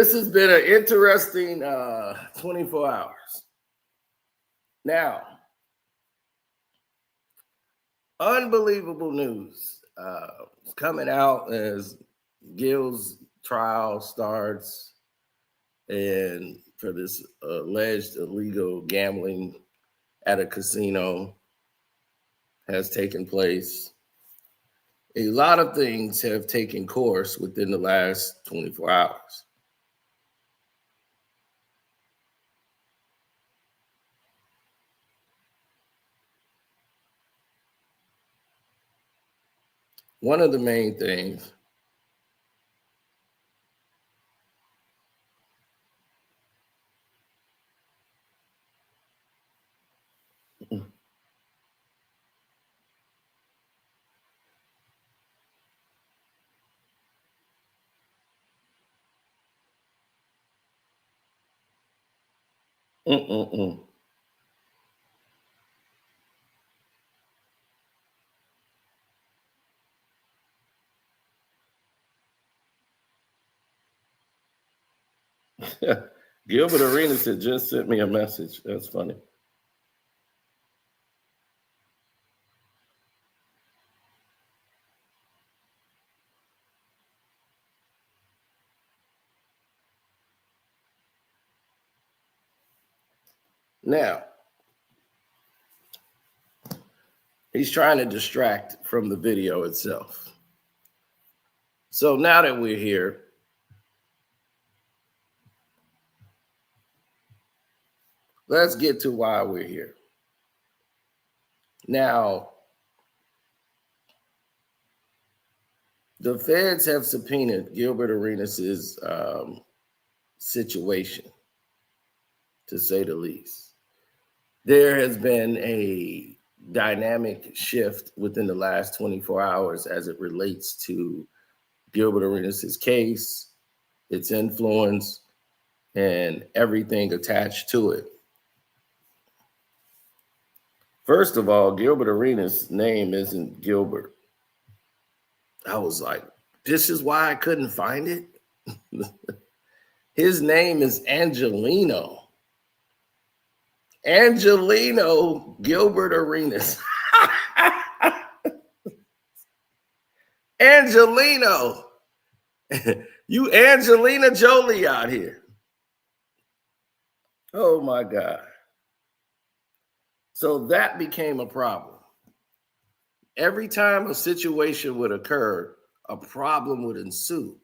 This has been an interesting 24 hours. Now, unbelievable news coming out as Gil's trial starts, and for this alleged illegal gambling at a casino has taken place. A lot of things have taken course within the last 24 hours. One of the main things Gilbert Arenas had just sent me a message. That's funny. Now, he's trying to distract from the video itself. So now that we're here, let's get to why we're here. Now, the feds have subpoenaed Gilbert Arenas' situation, to say the least. There has been a dynamic shift within the last 24 hours as it relates to Gilbert Arenas' case, its influence, and everything attached to it. First of all, Gilbert Arenas' name isn't Gilbert. I was like, this is why I couldn't find it? His name is Angelino. Angelino Gilbert Arenas. Angelino. You Angelina Jolie out here. Oh my God. So that became a problem. Every time a situation would occur, a problem would ensue.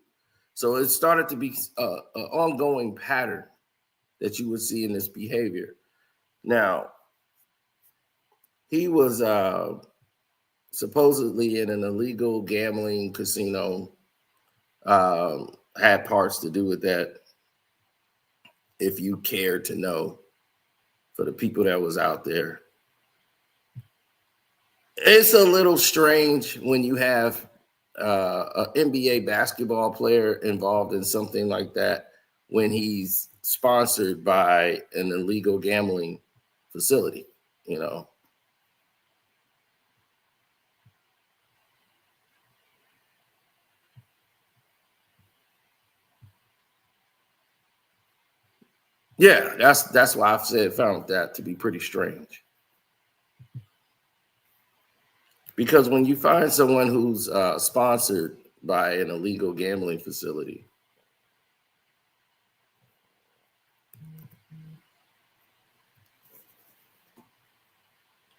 So it started to be an ongoing pattern that you would see in this behavior. Now, he was supposedly in an illegal gambling casino, had parts to do with that, if you care to know, for the people that was out there. It's a little strange when you have an NBA basketball player involved in something like that when he's sponsored by an illegal gambling facility, you know. Yeah, that's why I've found that to be pretty strange. Because when you find someone who's sponsored by an illegal gambling facility,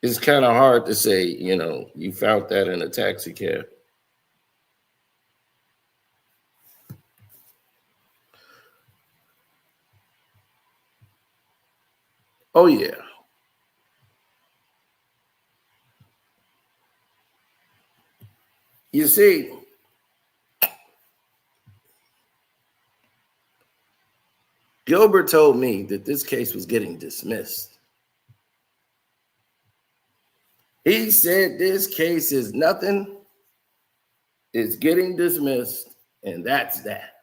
it's kind of hard to say, you know, you found that in a taxi cab. Oh, yeah. You see, Gilbert told me that this case was getting dismissed. He said this case is nothing, it's getting dismissed, and that's that.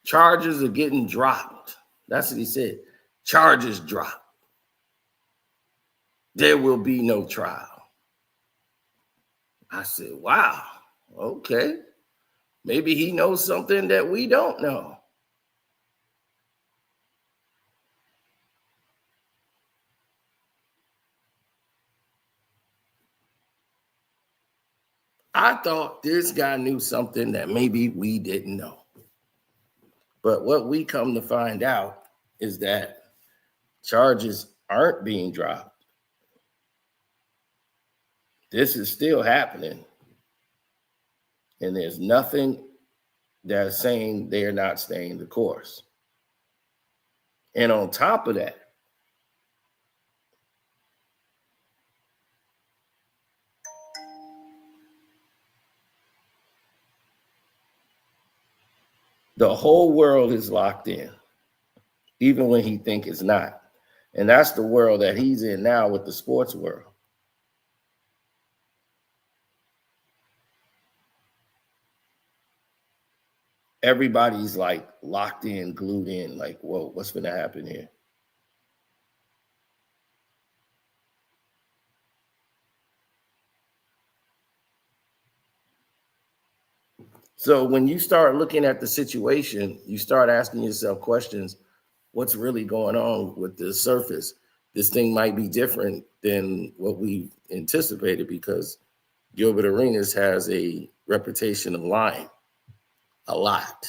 Charges are getting dropped. That's what he said. Charges dropped. There will be no trial. I said, wow, okay. Maybe he knows something that we don't know. I thought this guy knew something that maybe we didn't know. But what we come to find out is that charges aren't being dropped. This is still happening. And there's nothing that's saying they're not staying the course. And on top of that, the whole world is locked in, even when he think it's not. And that's the world that he's in now with the sports world. Everybody's like locked in, glued in, like, whoa, what's going to happen here? So when you start looking at the situation, you start asking yourself questions. What's really going on with the surface? This thing might be different than what we anticipated because Gilbert Arenas has a reputation of lying a lot.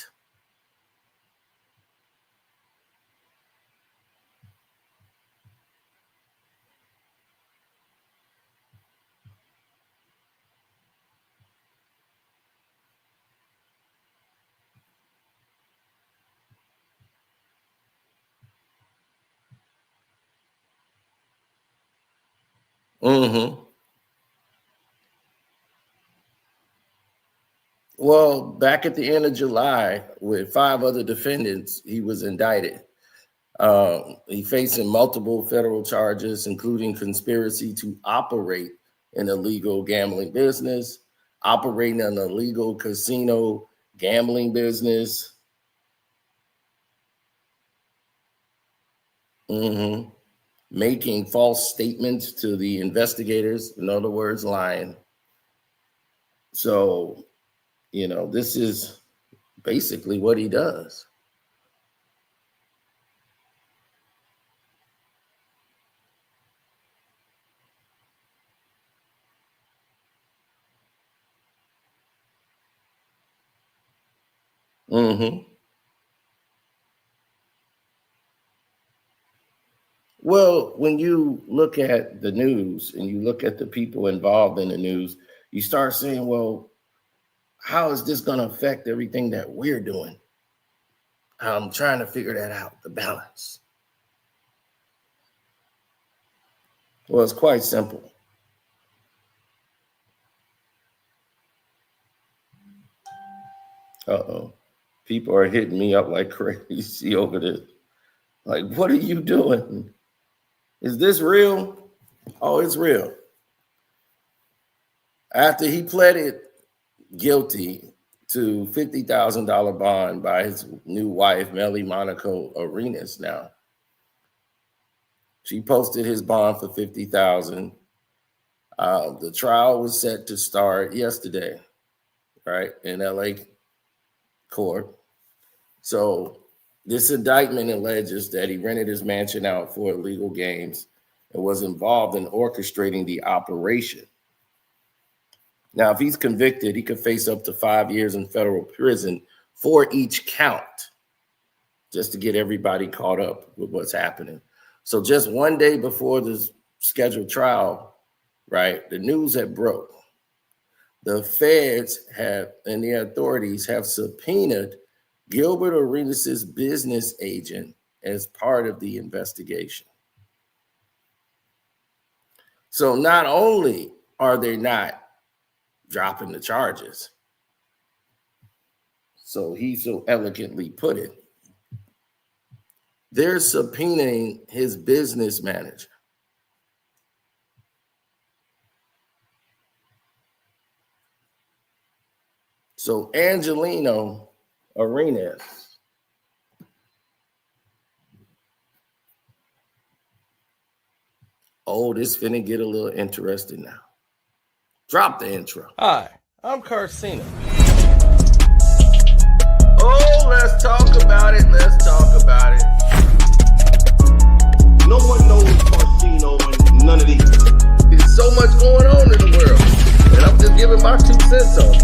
Mm-hmm. Well, back at the end of July, with 5 other defendants, he was indicted. He facing multiple federal charges, including conspiracy to operate an illegal gambling business, operating an illegal casino gambling business, making false statements to the investigators, in other words, lying. So, this is basically what he does. Well, when you look at the news and you look at the people involved in the news, you start saying, well, how is this going to affect everything that we're doing? I'm trying to figure that out, the balance. Well, it's quite simple. Uh-oh. People are hitting me up like crazy over this. Like, what are you doing? Is this real? Oh, it's real. After he pleaded guilty to $50,000 bond by his new wife, Melly Monaco Arenas now. She posted his bond for $50,000. The trial was set to start yesterday, right, in LA court. So this indictment alleges that he rented his mansion out for illegal games and was involved in orchestrating the operation. Now, if he's convicted, he could face up to 5 years in federal prison for each count, just to get everybody caught up with what's happening. So just one day before the scheduled trial, right, the news had broke. The feds and the authorities have subpoenaed Gilbert Arenas' business agent as part of the investigation. So not only are they not dropping the charges, so he so elegantly put it, they're subpoenaing his business manager. So Encino Arenas this finna get a little interesting now. Drop the intro. Hi, I'm Carcino. let's talk about it. Let's talk about it. No one knows Encino and none of these. There's so much going on in the world, and I'm just giving my 2 cents on it.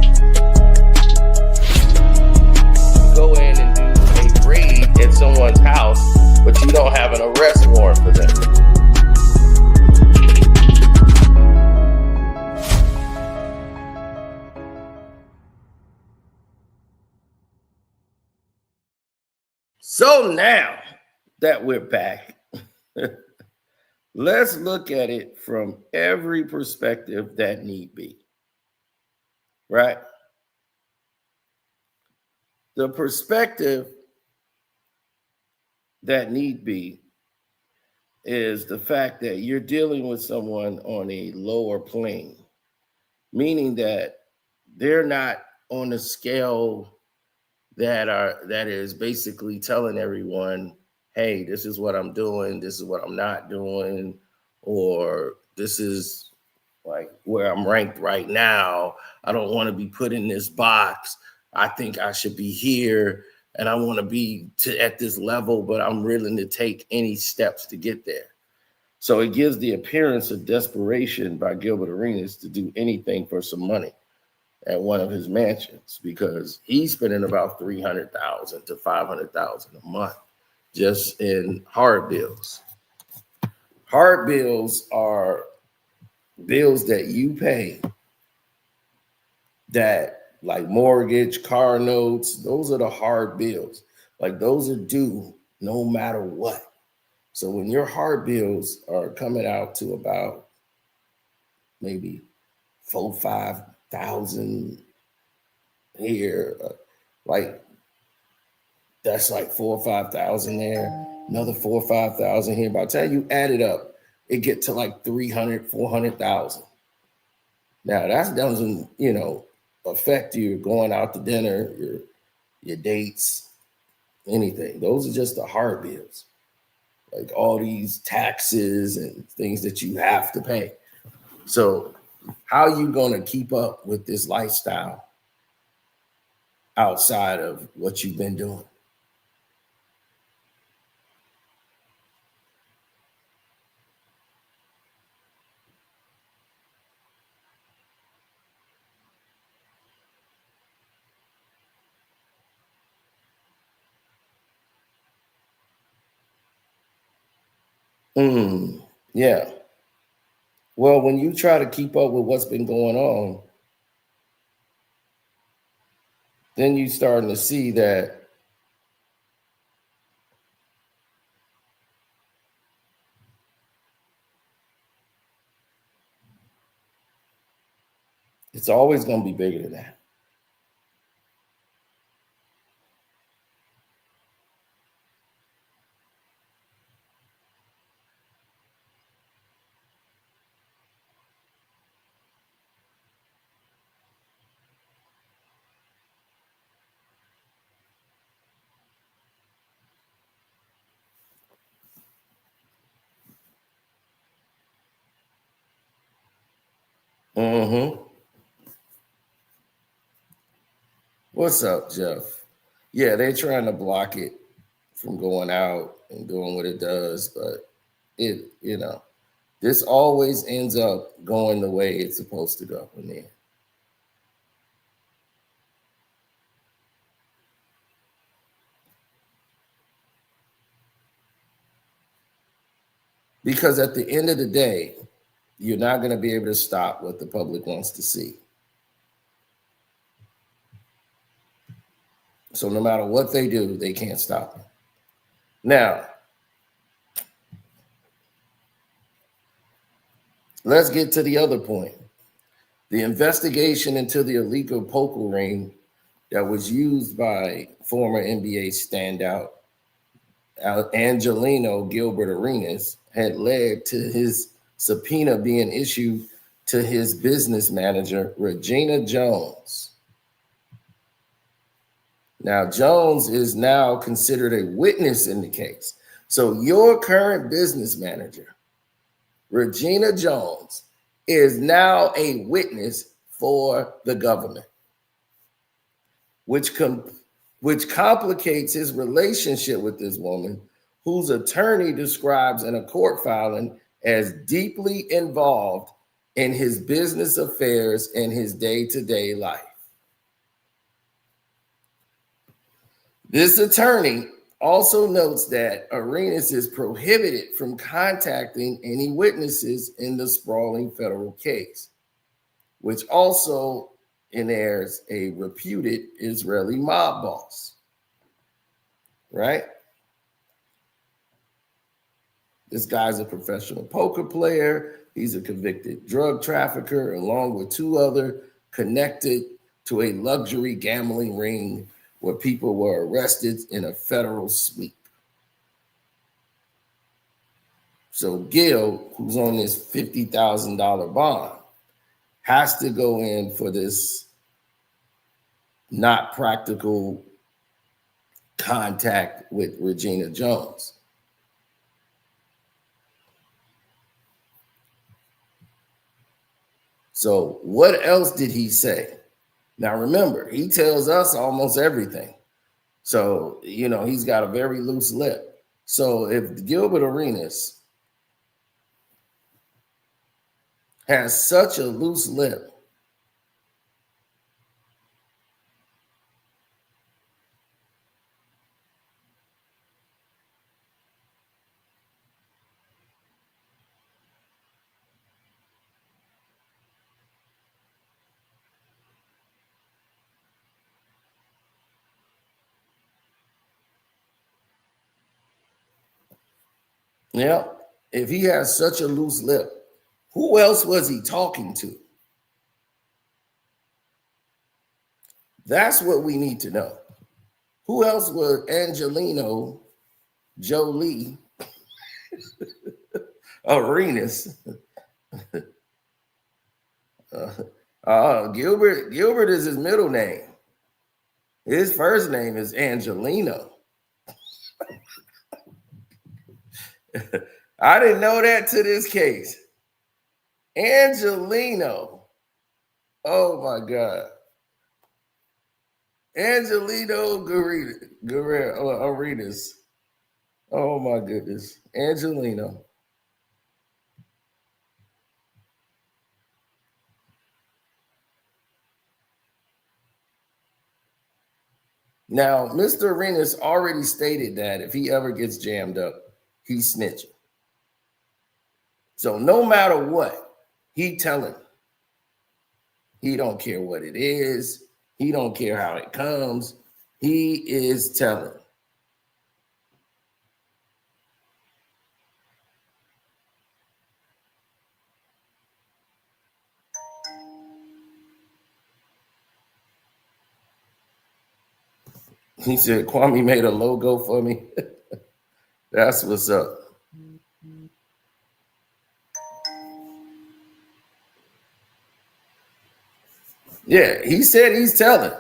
Go in and do a raid at someone's house, but you don't have an arrest warrant for them. So now that we're back, let's look at it from every perspective that need be, right? The perspective that need be is the fact that you're dealing with someone on a lower plane, meaning that they're not on a scale that is basically telling everyone, hey, this is what I'm doing, this is what I'm not doing, or this is like where I'm ranked right now. I don't want to be put in this box. I think I should be here, and I want to be at this level, but I'm willing to take any steps to get there. So it gives the appearance of desperation by Gilbert Arenas to do anything for some money at one of his mansions, because he's spending about $300,000 to $500,000 a month just in hard bills. Hard bills are bills that you pay, that like mortgage, car notes, those are the hard bills. Like those are due no matter what. So when your hard bills are coming out to about maybe 4,000-5,000 here, like that's like 4,000 or 5,000 there, another 4,000 or 5,000 here. By the time you add it up, it get to like 300,000, 400,000. Now that doesn't, affect you going out to dinner, your dates, anything. Those are just the hard bills, like all these taxes and things that you have to pay. So how are you going to keep up with this lifestyle outside of what you've been doing? Yeah. Well, when you try to keep up with what's been going on, then you're starting to see that it's always going to be bigger than that. What's up, Jeff? Yeah, they're trying to block it from going out and doing what it does, but this always ends up going the way it's supposed to go in the end. Because at the end of the day, you're not going to be able to stop what the public wants to see. So no matter what they do, they can't stop it. Now, let's get to the other point. The investigation into the illegal poker ring that was used by former NBA standout Encino Gilbert Arenas had led to his subpoena being issued to his business manager, Regina Jones. Now, Jones is now considered a witness in the case. So your current business manager, Regina Jones, is now a witness for the government, which which complicates his relationship with this woman, whose attorney describes in a court filing as deeply involved in his business affairs and his day-to-day life. This attorney also notes that Arenas is prohibited from contacting any witnesses in the sprawling federal case, which also inares a reputed Israeli mob boss, right? This guy's a professional poker player. He's a convicted drug trafficker, along with two other connected to a luxury gambling ring where people were arrested in a federal sweep. So Gil, who's on this $50,000 bond, has to go in for this not practical contact with Regina Jones. So what else did he say? Now remember, he tells us almost everything. So, he's got a very loose lip. So if Gilbert Arenas has such a loose lip, if he has such a loose lip, who else was he talking to? That's what we need to know. Who else was Angelino Jolie Arenas? Gilbert is his middle name. His first name is Angelino. I didn't know that to this case. Angelino. Oh my God. Angelino Arenas. Oh my goodness. Angelino. Now, Mr. Arenas already stated that if he ever gets jammed up, he's snitching. So no matter what, he telling. He don't care what it is. He don't care how it comes. He is telling. He said, Kwame made a logo for me. That's what's up. Yeah, he said he's telling.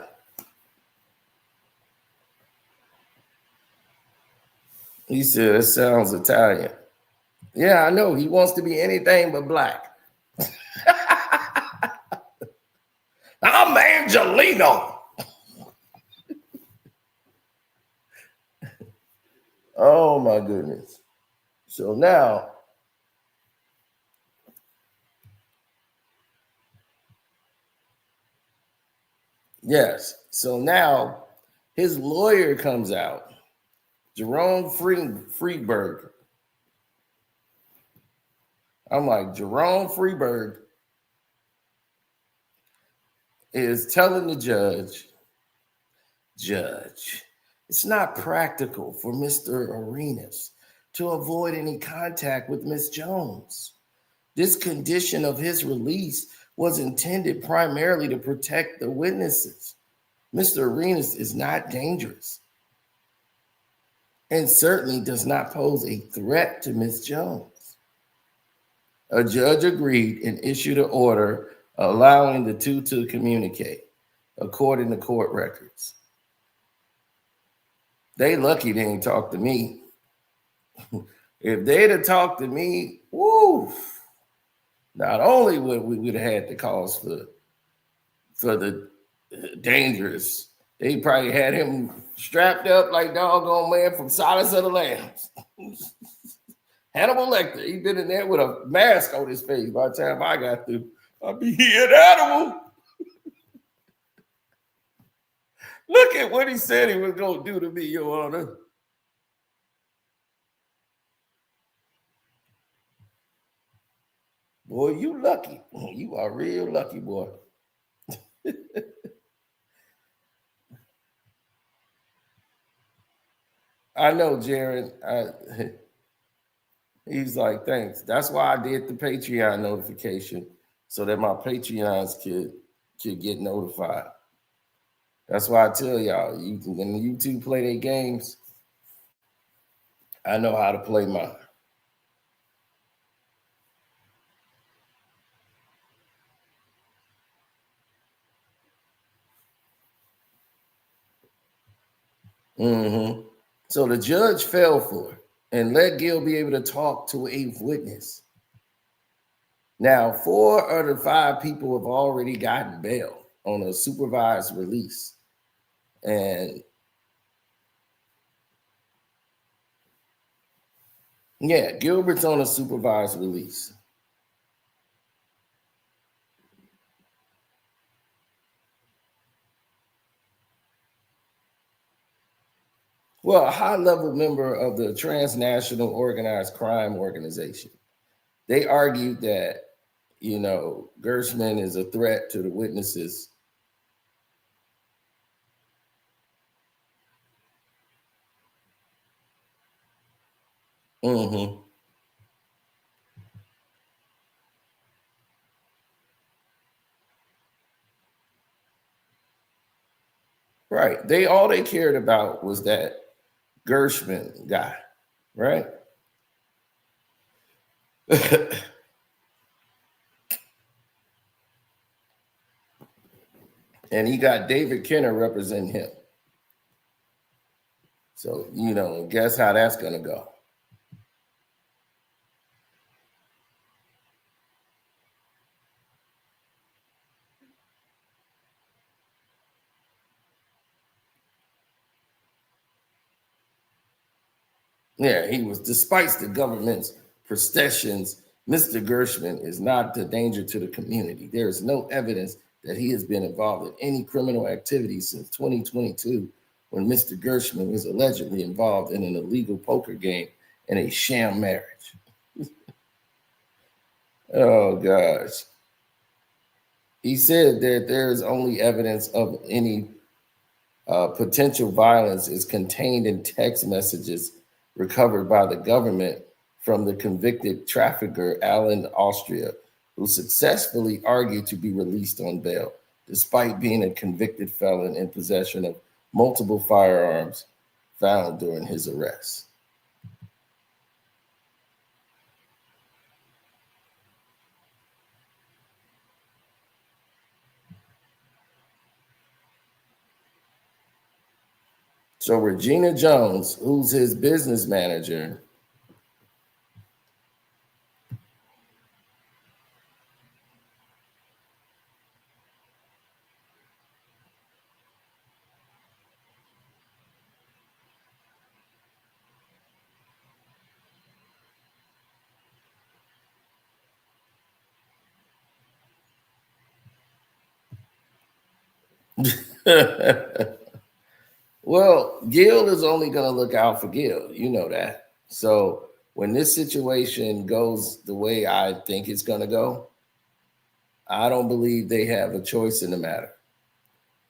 He said, it sounds Italian. Yeah, I know. He wants to be anything but black. I'm Angelino. Oh, my goodness. So now, yes. So now his lawyer comes out, Jerome Freeberg. I'm like, Jerome Freeberg is telling the judge, it's not practical for Mr. Arenas to avoid any contact with Miss Jones. This condition of his release was intended primarily to protect the witnesses. Mr. Arenas is not dangerous and certainly does not pose a threat to Miss Jones. A judge agreed and issued an order allowing the two to communicate, according to court records. They lucky they ain't talked to me. If they'd have talked to me, woo, not only would we have had the cause for the dangerous They probably had him strapped up like doggone man from Silence of the Lambs. Hannibal Lecter, he been in there with a mask on his face by the time I got through. I'll be here, animal. Look at what he said he was going to do to me, Your Honor. Boy, you lucky. You are real lucky, boy. I know, Jared. He's like, thanks. That's why I did the Patreon notification so that my Patreons could get notified. That's why I tell y'all, when you two play their games, I know how to play mine. Mm-hmm. So the judge fell for it and let Gil be able to talk to a witness. Now, 4 of the 5 people have already gotten bail on a supervised release. And yeah, Gilbert's on a supervised release. Well, a high-level member of the transnational organized crime organization. They argued that, Gershman is a threat to the witnesses. Mm-hmm. Right. All they cared about was that Gershman guy, right? And he got David Kenner representing him. So, guess how that's going to go. Yeah, he was, despite the government's protections, Mr. Gershman is not a danger to the community. There is no evidence that he has been involved in any criminal activity since 2022, when Mr. Gershman was allegedly involved in an illegal poker game and a sham marriage. Oh, gosh. He said that there is only evidence of any potential violence is contained in text messages recovered by the government from the convicted trafficker Alan Austria, who successfully argued to be released on bail, despite being a convicted felon in possession of multiple firearms found during his arrest. So Regina Jones, who's his business manager, well, Gil is only going to look out for Gil. You know that. So when this situation goes the way I think it's going to go, I don't believe they have a choice in the matter.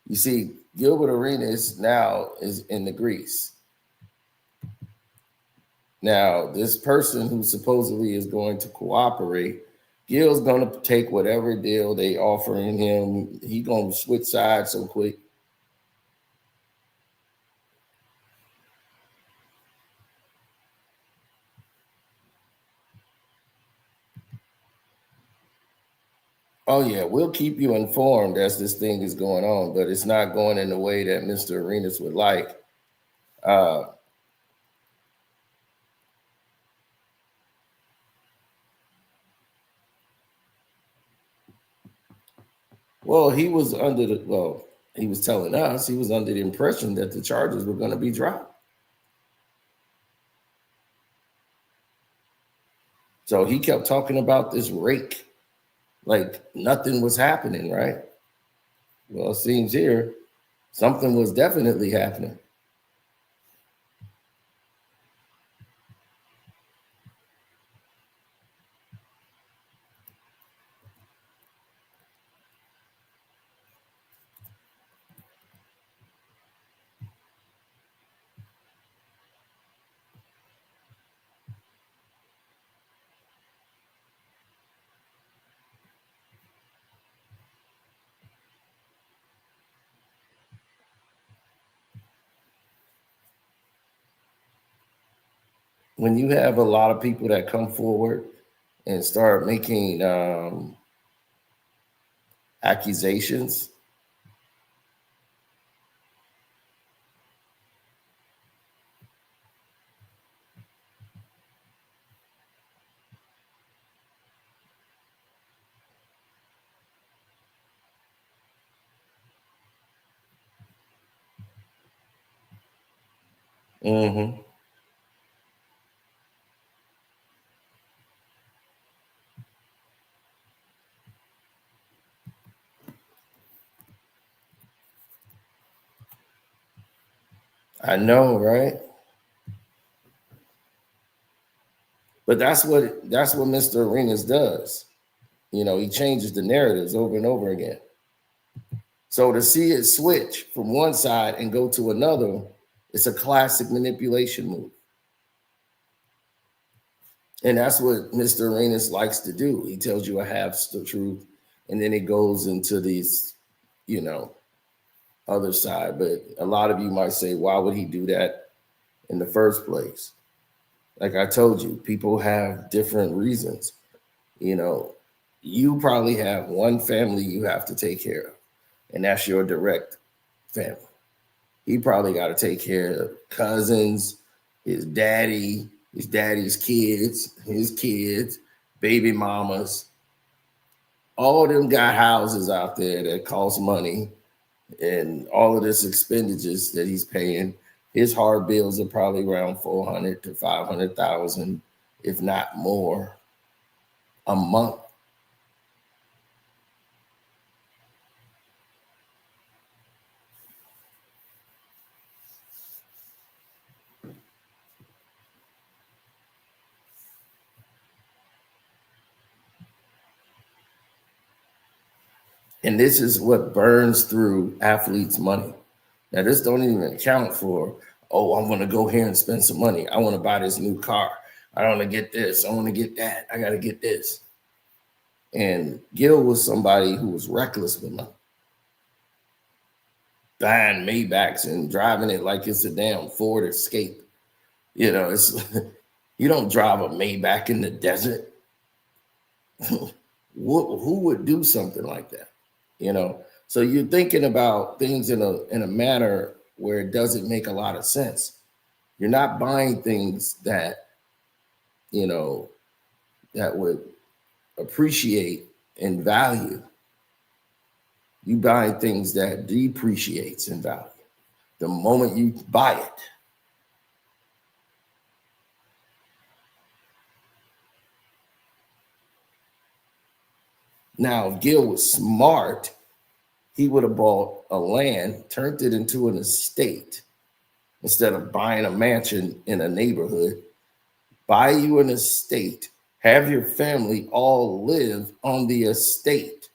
You see, Gilbert Arenas now is in the grease. Now, this person who supposedly is going to cooperate, Gil's going to take whatever deal they offering him. He going to switch sides so quick. Oh, yeah, we'll keep you informed as this thing is going on, but it's not going in the way that Mr. Arenas would like. Well, he was under the, well, he was telling us he was under the impression that the charges were going to be dropped. So he kept talking about this rake like nothing was happening, right? Well, it seems here something was definitely happening. When you have a lot of people that come forward and start making accusations, mm-hmm, I know, right? But that's what Mr. Arenas does. You know, he changes the narratives over and over again. So to see it switch from one side and go to another, it's a classic manipulation move. And that's what Mr. Arenas likes to do. He tells you a half the truth, and then it goes into these, you know, other side. But a lot of you might say, why would he do that in the first place? Like I told you, people have different reasons. You know, you probably have one family you have to take care of, and that's your direct family. He probably got to take care of cousins, his daddy, his daddy's kids, his kids, baby mamas. All of them got houses out there that cost money, and all of this expenditures that he's paying. His hard bills are probably around 400 to 500,000, if not more, a month. And this is what burns through athletes' money. Now, this don't even account for, oh, I'm going to go here and spend some money. I want to buy this new car. I want to get this. I want to get that. I got to get this. And Gil was somebody who was reckless with money, buying Maybachs and driving it like it's a damn Ford Escape. You know, it's you don't drive a Maybach in the desert. Who would do something like that? You know, so you're thinking about things in a manner where it doesn't make a lot of sense. You're not buying things that, you know, that would appreciate in value. You buy things that depreciates in value the moment you buy it. Now, if Gil was smart, he would have bought a land, turned it into an estate instead of buying a mansion in a neighborhood. Buy you an estate, have your family all live on the estate,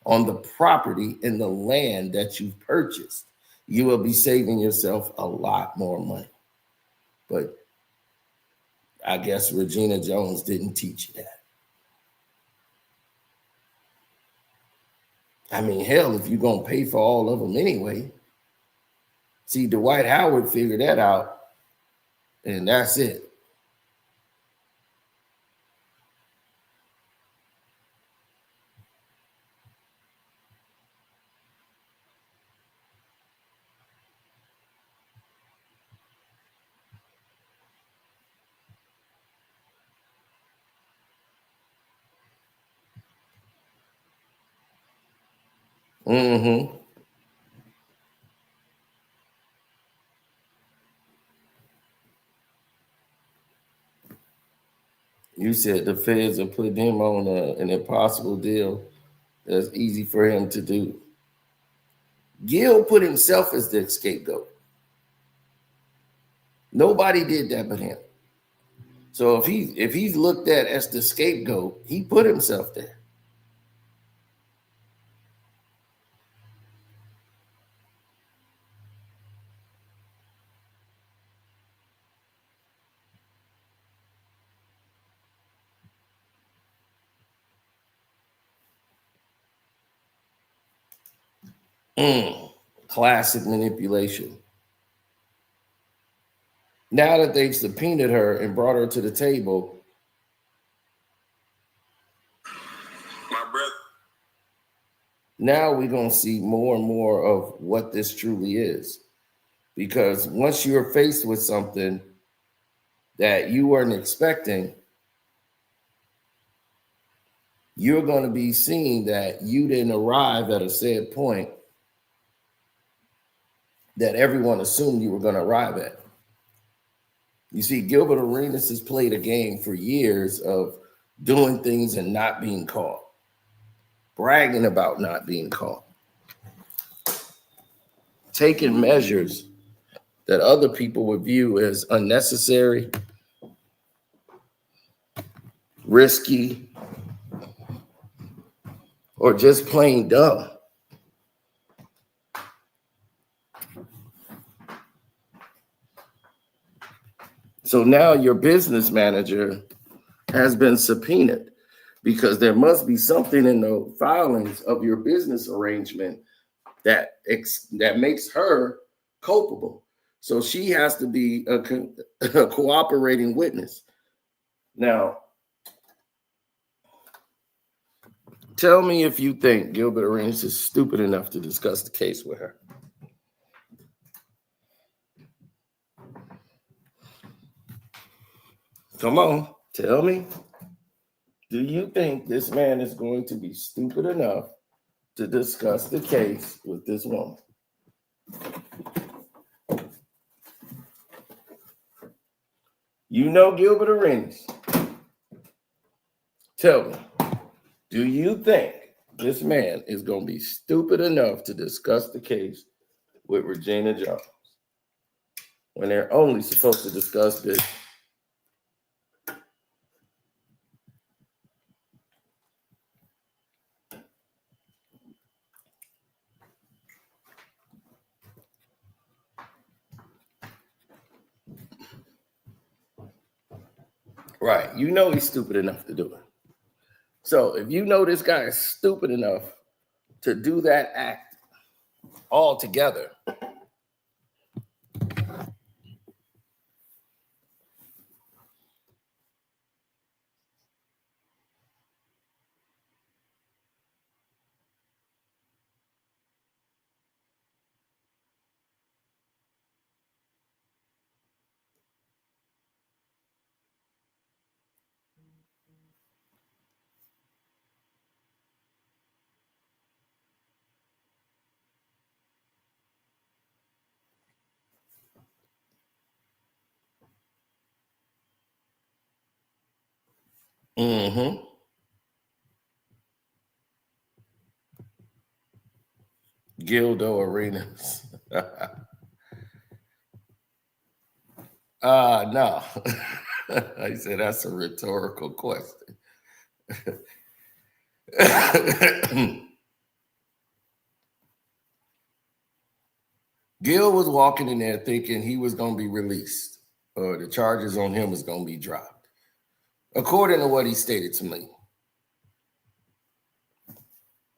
on the property and the land that you've purchased. You will be saving yourself a lot more money. But I guess Regina Jones didn't teach you that. I mean, hell, if you're going to pay for all of them anyway. See, Dwight Howard figured that out, and that's it. Mm-hmm. You said the feds are putting him on an impossible deal that's easy for him to do. Gil put himself as the scapegoat. Nobody did that but him. So if he's looked at as the scapegoat, he put himself there. Classic manipulation. Now that they've subpoenaed her and brought her to the table, My brother. now we're going to see more and more of what this truly is. Because once you're faced with something that you weren't expecting, you're going to be seeing that you didn't arrive at a said point that everyone assumed you were going to arrive at. You see, Gilbert Arenas has played a game for years of doing things and not being caught, bragging about not being caught, taking measures that other people would view as unnecessary, risky, or just plain dumb. So now your business manager has been subpoenaed because there must be something in the filings of your business arrangement that makes her culpable. So she has to be a cooperating witness. Now, tell me if you think Gilbert Arenas is stupid enough to discuss the case with her. Come on, tell me. Do you think this man is going to be stupid enough to discuss the case with this woman? You know Gilbert Arenas. Tell me, do you think this man is going to be stupid enough to discuss the case with Regina Jones when they're only supposed to discuss business? Right. You know he's stupid enough to do it. So if you know this guy is stupid enough to do that act altogether, Gildo Arenas. No. I said that's a rhetorical question. Gil was walking in there thinking he was going to be released or the charges on him was going to be dropped, according to what he stated to me.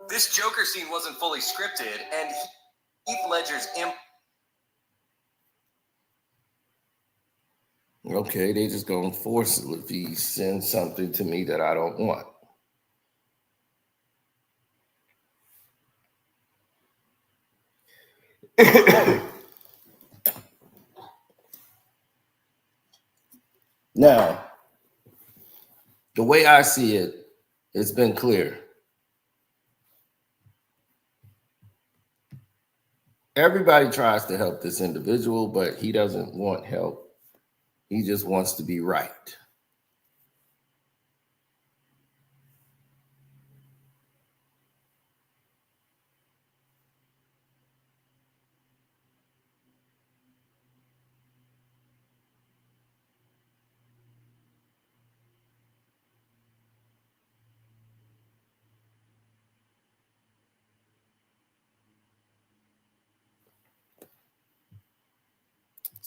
This Joker scene wasn't fully scripted, and Heath Ledger's Okay, they just going to forcibly send something to me that I don't want. Now, the way I see it, it's been clear. Everybody tries to help this individual, but he doesn't want help. He just wants to be right.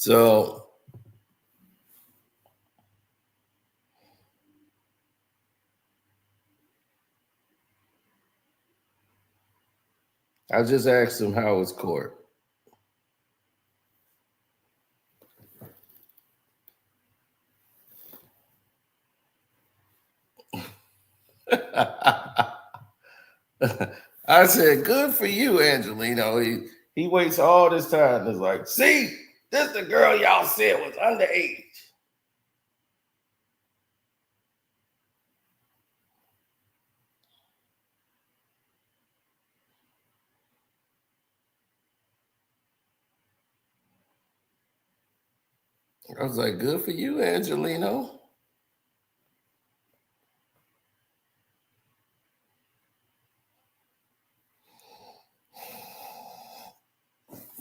So I just asked him how was court. I said, good for you, Angelino. He waits all this time and is like, see, this the girl y'all said was underage. I was like, good for you, Angelino.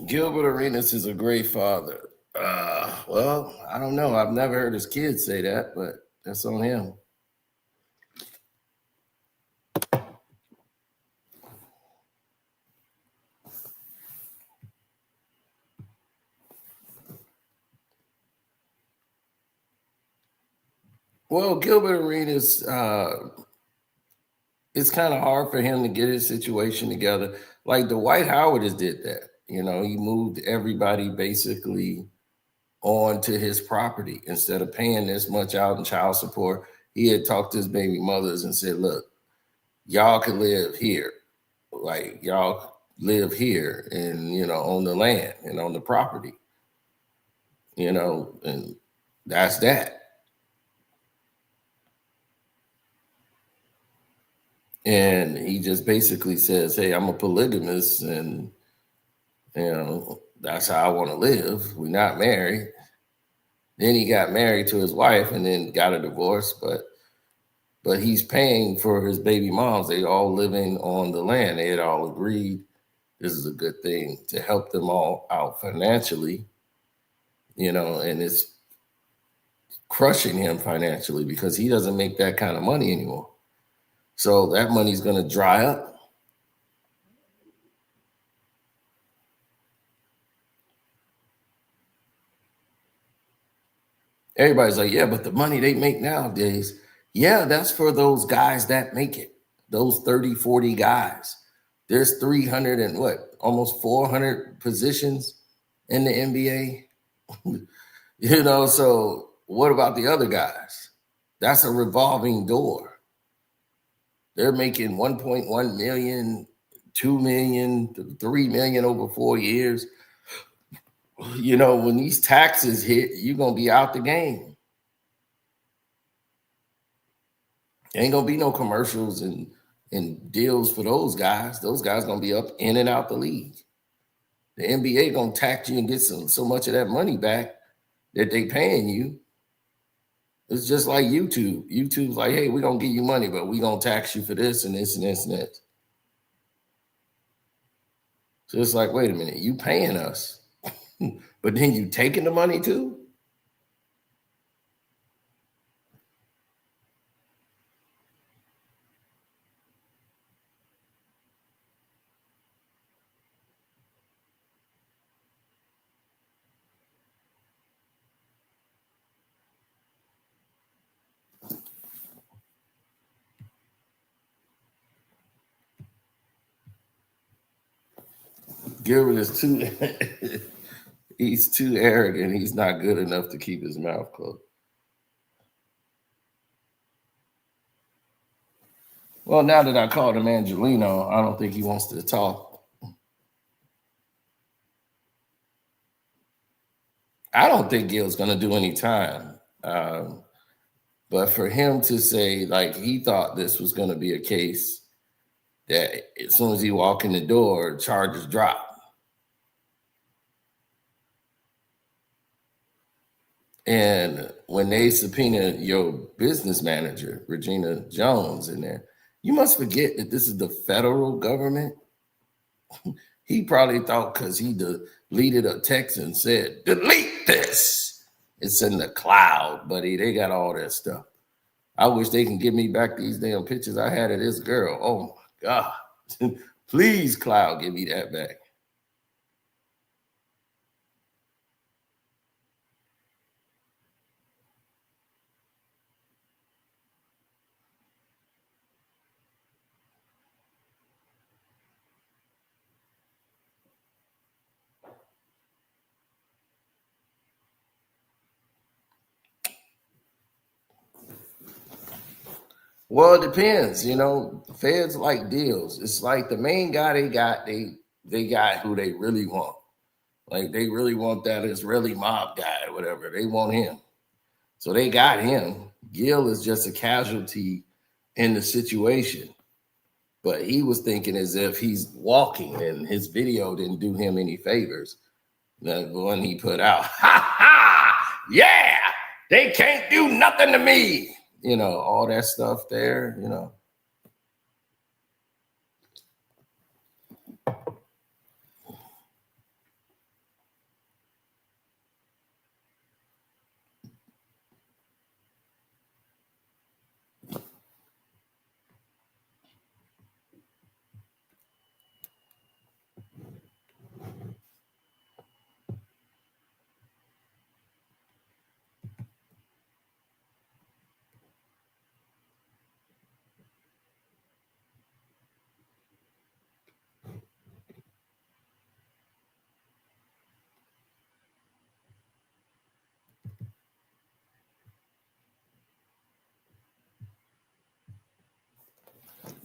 Gilbert Arenas is a great father. Well, I don't know. I've never heard his kids say that, but that's on him. Well, Gilbert Arenas, it's kind of hard for him to get his situation together. Like Dwight Howard has did that. You know, he moved everybody basically onto his property instead of paying this much out in child support. He had talked to his baby mothers and said, look, y'all can live here. Like y'all live here and, you know, on the land and on the property, you know, and that's that. And he just basically says, hey, I'm a polygamist and, you know, that's how I want to live. We're not married. Then he got married to his wife and then got a divorce, but he's paying for his baby moms. They all living on the land. They had all agreed this is a good thing to help them all out financially, you know, and it's crushing him financially because he doesn't make that kind of money anymore. So that money's going to dry up. Everybody's like, yeah, but the money they make nowadays, yeah, that's for those guys that make it, those 30, 40 guys. There's 300 and what, almost 400 positions in the NBA. You know, so what about the other guys? That's a revolving door. They're making 1.1 million, 2 million, 3 million over 4 years. You know, when these taxes hit, you're going to be out the game. Ain't going to be no commercials and deals for those guys. Those guys going to be up in and out the league. The NBA going to tax you and get so much of that money back that they paying you. It's just like YouTube. YouTube's like, hey, we're going to give you money, but we're going to tax you for this and this and this and this. So it's like, wait a minute, you paying us, but then you taking the money too? Gilbert is too, he's too arrogant. He's not good enough to keep his mouth closed. Well, now that I called him Angelino, I don't think he wants to talk. I don't think Gil's going to do any time. But for him to say, like, he thought this was going to be a case that as soon as he walk in the door, charges drop. And when they subpoena your business manager, Regina Jones, in there, you must forget that this is the federal government. He probably thought because he deleted a text and said, delete this. It's in the cloud, buddy. They got all that stuff. I wish they can give me back these damn pictures I had of this girl. Oh, my God. Please, cloud, give me that back. Well, it depends. Feds like deals. It's like the main guy they got who they really want. Like they really want that Israeli mob guy or whatever. They want him. So they got him. Gil is just a casualty in the situation. But he was thinking as if he's walking, and his video didn't do him any favors. The one he put out, ha ha, yeah, they can't do nothing to me. All that stuff there,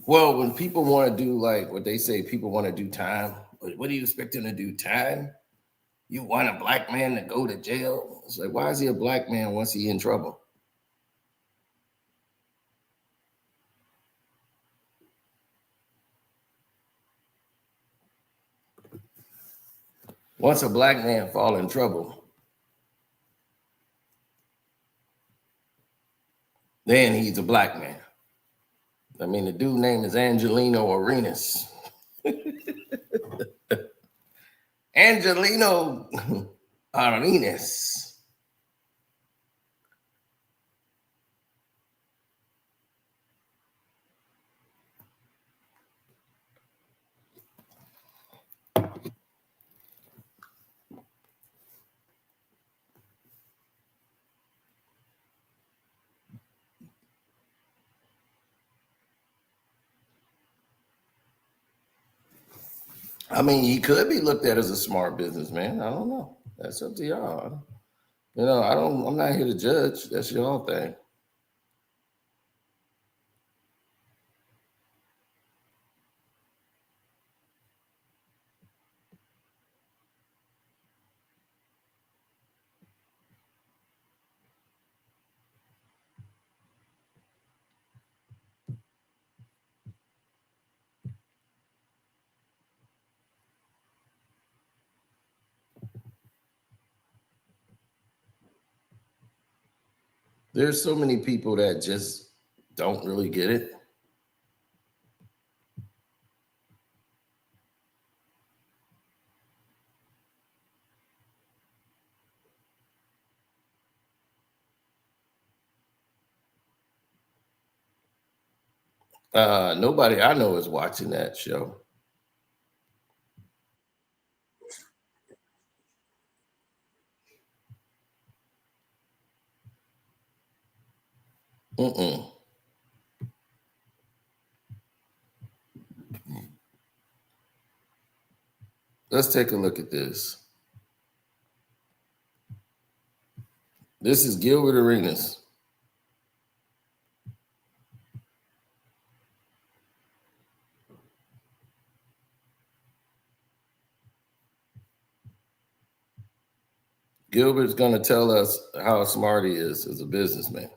Well, when people want to do like what they say, people want to do time. What do you expect them to do? Time? You want a black man to go to jail? It's like, why is he a black man once he's in trouble? Once a black man fall in trouble, then he's a black man. I mean, the dude name is Angelino Arenas. Angelino Arenas. I mean, he could be looked at as a smart businessman. I don't know. That's up to y'all. I'm not here to judge. That's y'all thing. There's so many people that just don't really get it. Nobody I know is watching that show. Mm-mm. Let's take a look at this. This is Gilbert Arenas. Gilbert's going to tell us how smart he is as a businessman.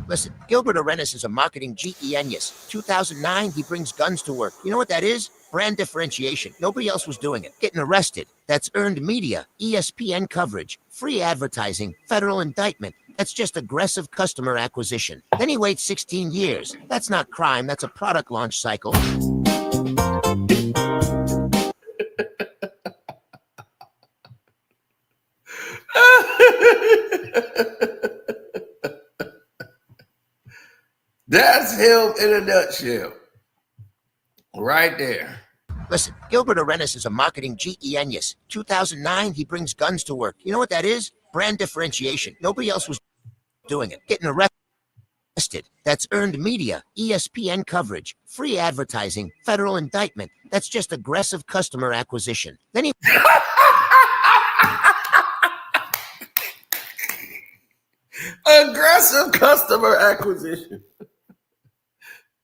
Listen, Gilbert Arenas is a marketing genius. 2009, he brings guns to work. You know what that is? Brand differentiation. Nobody else was doing it. Getting arrested. That's earned media, ESPN coverage, free advertising, federal indictment. That's just aggressive customer acquisition. Then he waits 16 years. That's not crime. That's a product launch cycle. That's him in a nutshell. Right there. Listen, Gilbert Arenas is a marketing genius. 2009, he brings guns to work. You know what that is? Brand differentiation. Nobody else was doing it. Getting arrested. That's earned media, ESPN coverage, free advertising, federal indictment. That's just aggressive customer acquisition. Then he... Aggressive customer acquisition.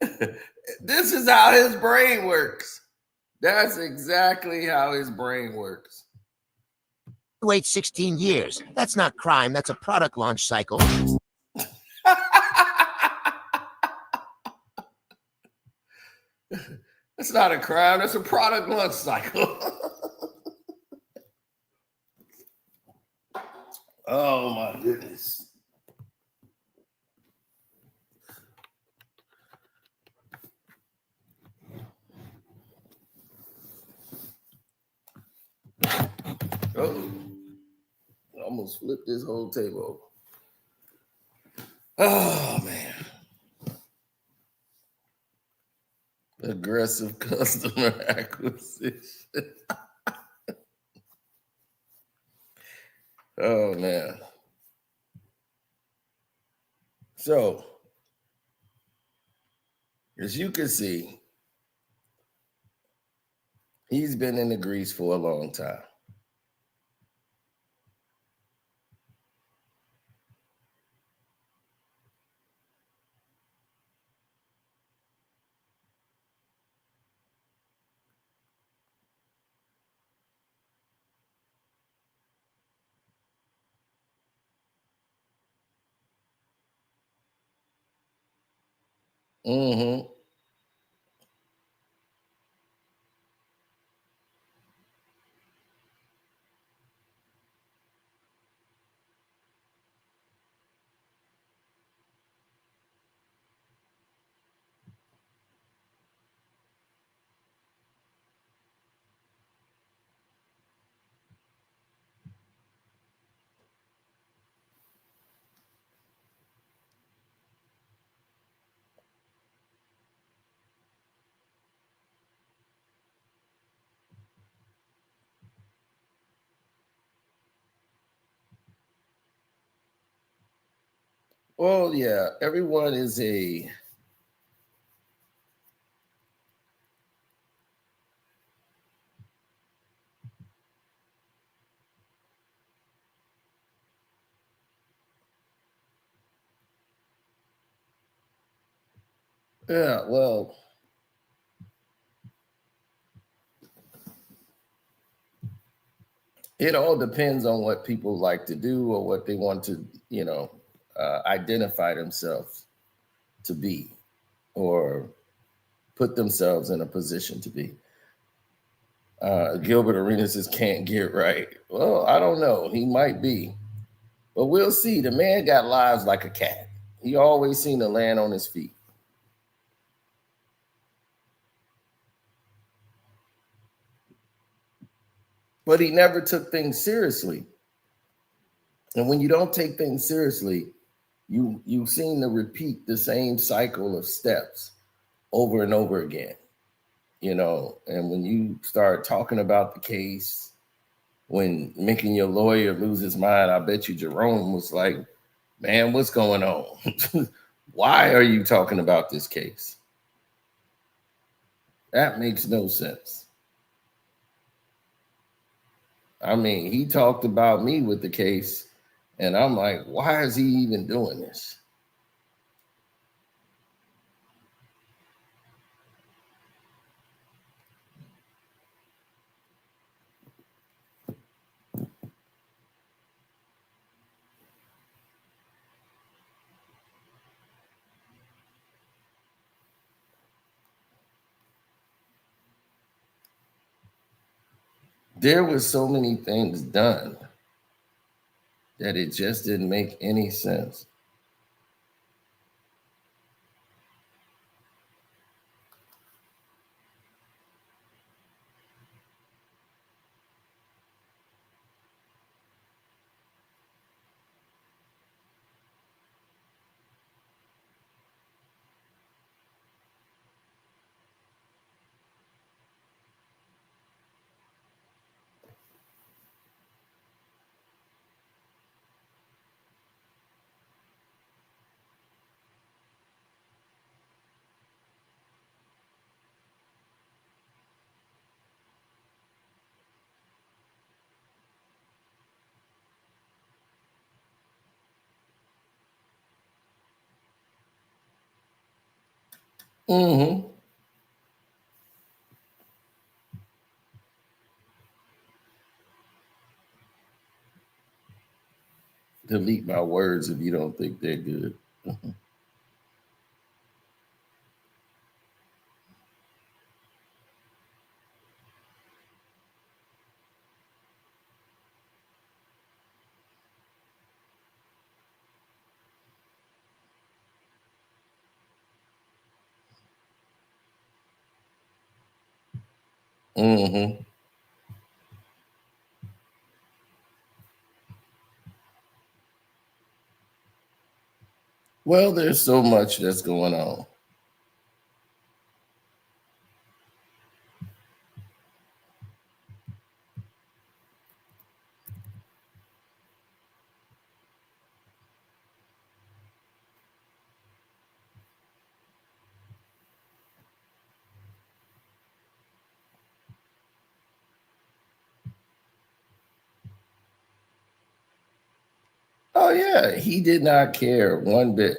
This is how his brain works. That's exactly how his brain works. Wait 16 years. That's not crime. That's a product launch cycle. That's not a crime. That's a product launch cycle. Oh my goodness. Oh, I almost flipped this whole table. Oh man. Aggressive customer acquisition. Oh man. So, as you can see, he's been in the grease for a long time. Mm-hmm. Well, yeah, everyone is a yeah, well, it all depends on what people like to do or what they want to, identify themselves to be or put themselves in a position to be. Gilbert Arenas just can't get right. Well, I don't know. He might be, but we'll see. The man got lives like a cat. He always seemed to land on his feet. But he never took things seriously. And when you don't take things seriously, you seem to repeat the same cycle of steps over and over again. And when you start talking about the case, when making your lawyer lose his mind, I bet you Jerome was like, man, what's going on? Why are you talking about this case? That makes no sense. I mean, he talked about me with the case, and I'm like, why is he even doing this? There were so many things done that it just didn't make any sense. Mm-hmm. Delete my words if you don't think they're good. Mm-hmm. Well, there's so much that's going on. Oh yeah, he did not care one bit.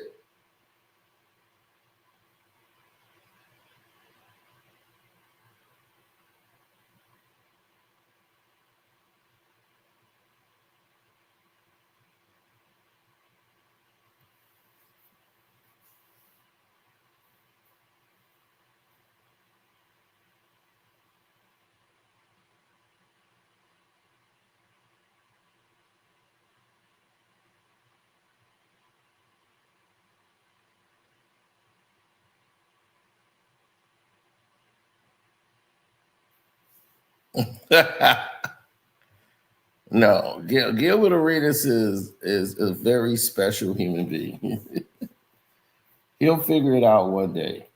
No, Gilbert Arenas is a very special human being. He'll figure it out one day.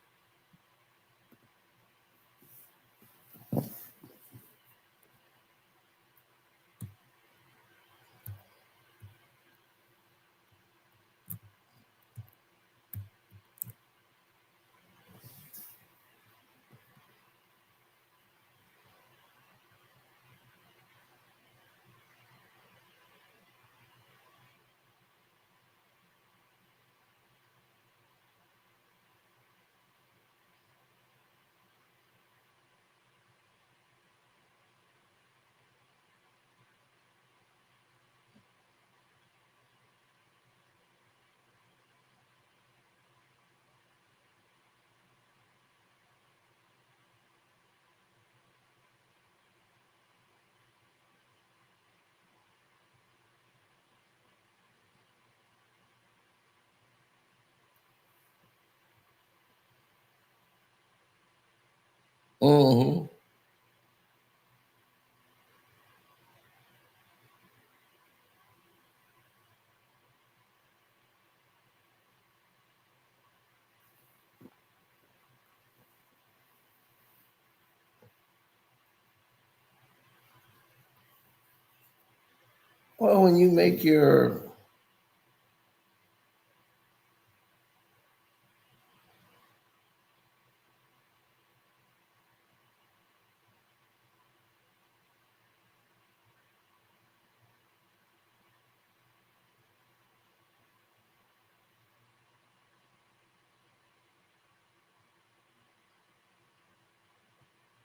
Hmm. Well, when you make your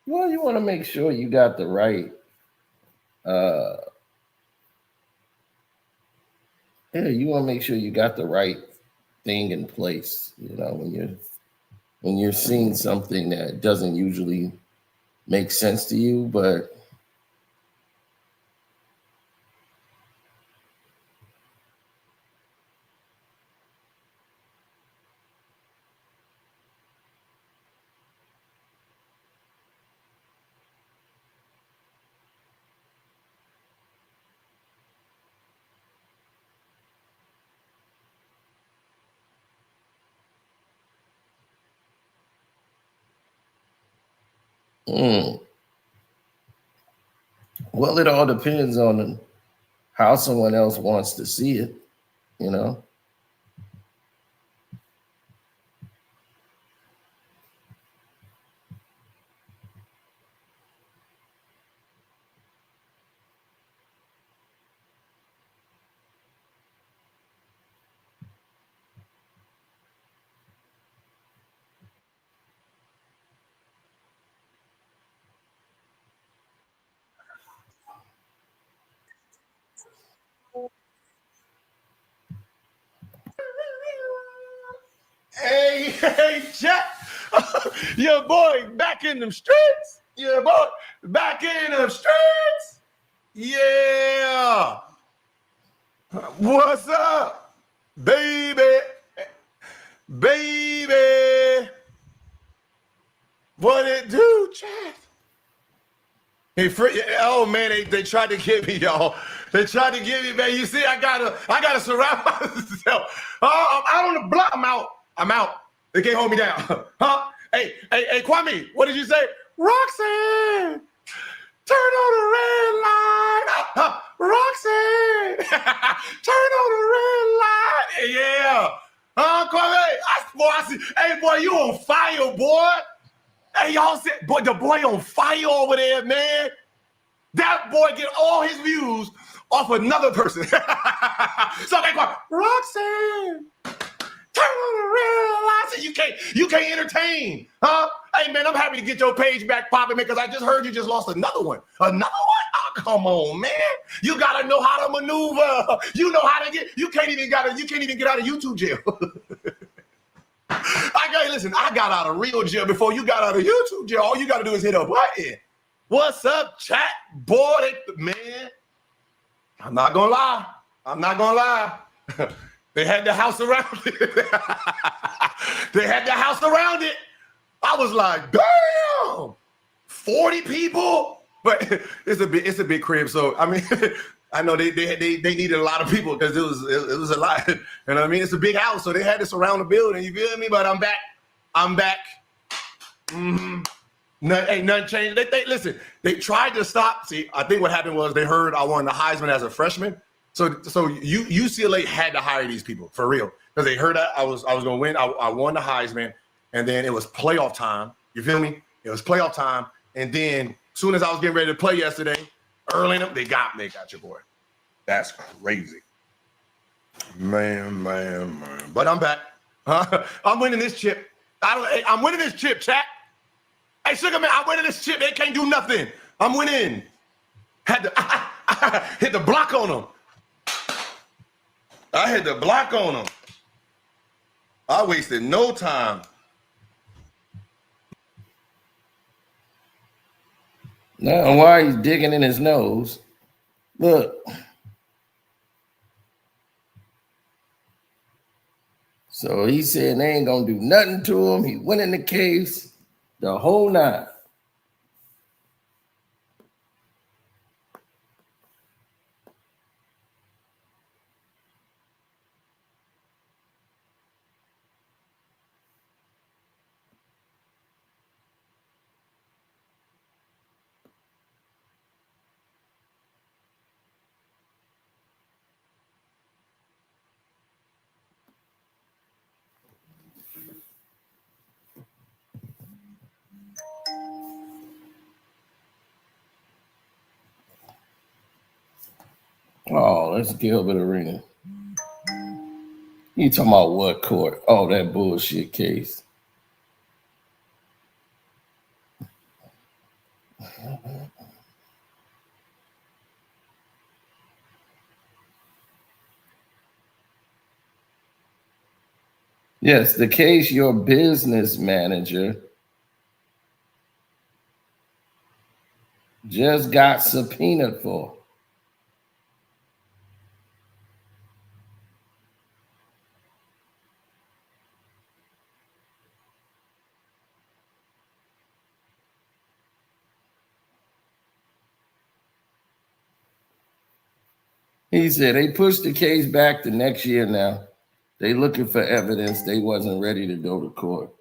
well, you want to make sure you got the right uh yeah, you want to make sure you got the right thing in place, when you're seeing something that doesn't usually make sense to you, but mm, well, it all depends on how someone else wants to see it, you know. Hey, Jack. Your boy back in them streets. Your boy back in them streets. Yeah. What's up, baby? Baby. What it do, Chad? Oh man, they tried to get me, y'all. They tried to get me, man. You see, I gotta surround myself. Oh, I'm out on the block. I'm out. They can't hold me down. Huh? Hey, Kwame, what did you say? Roxanne, turn on the red light. Roxanne, turn on the red light. Yeah. Kwame, I see. Hey, boy, you on fire, boy. Hey, y'all said, boy, the boy on fire over there, man. That boy get all his views off another person. So they go, Roxanne, turn on the red lights. You can't entertain, huh? Hey, man, I'm happy to get your page back popping, man, because I just heard you just lost another one. Another one? Oh, come on, man. You gotta know how to maneuver. You know how to get. You can't even get out of YouTube jail. I got out of real jail before you got out of YouTube jail. All you got to do is hit a button. What's up, chat? Boy, man. I'm not going to lie. They had the house around it. I was like, damn, 40 people. But it's a big crib. So, I mean, I know they needed a lot of people because it was a lot. You know what I mean? It's a big house, so they had to surround the building. You feel me? But I'm back. Mm-hmm. Nothing changed. Listen. They tried to stop. See, I think what happened was they heard I won the Heisman as a freshman. So UCLA had to hire these people for real because they heard that I was going to win. I won the Heisman, and then it was playoff time. You feel me? It was playoff time, and then as soon as I was getting ready to play yesterday, early enough, they got your boy. That's crazy. Man. But I'm back. I'm winning this chip. I'm winning this chip, chat. Hey, Sugar Man, I'm winning this chip. They can't do nothing. I'm winning. Had to hit the block on them. I hit the block on them. I wasted no time. Now, why he's digging in his nose? Look. So he said they ain't gonna do nothing to him. He went in the case, the whole nine. Oh, that's Gilbert Arenas. You talking about what court? Oh, that bullshit case. Yes, the case your business manager just got subpoenaed for. He said they pushed the case back to next year now. They looking for evidence. They wasn't ready to go to court.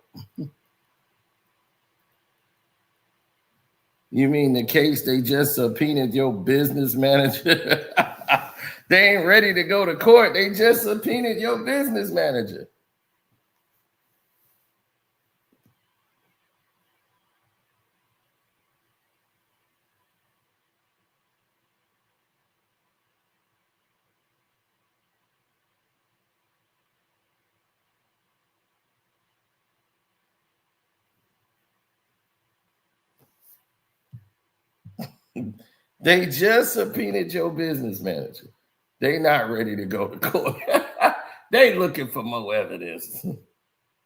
You mean the case they just subpoenaed your business manager? They ain't ready to go to court. They just subpoenaed your business manager. They just subpoenaed your business manager. They not ready to go to court. They looking for more evidence.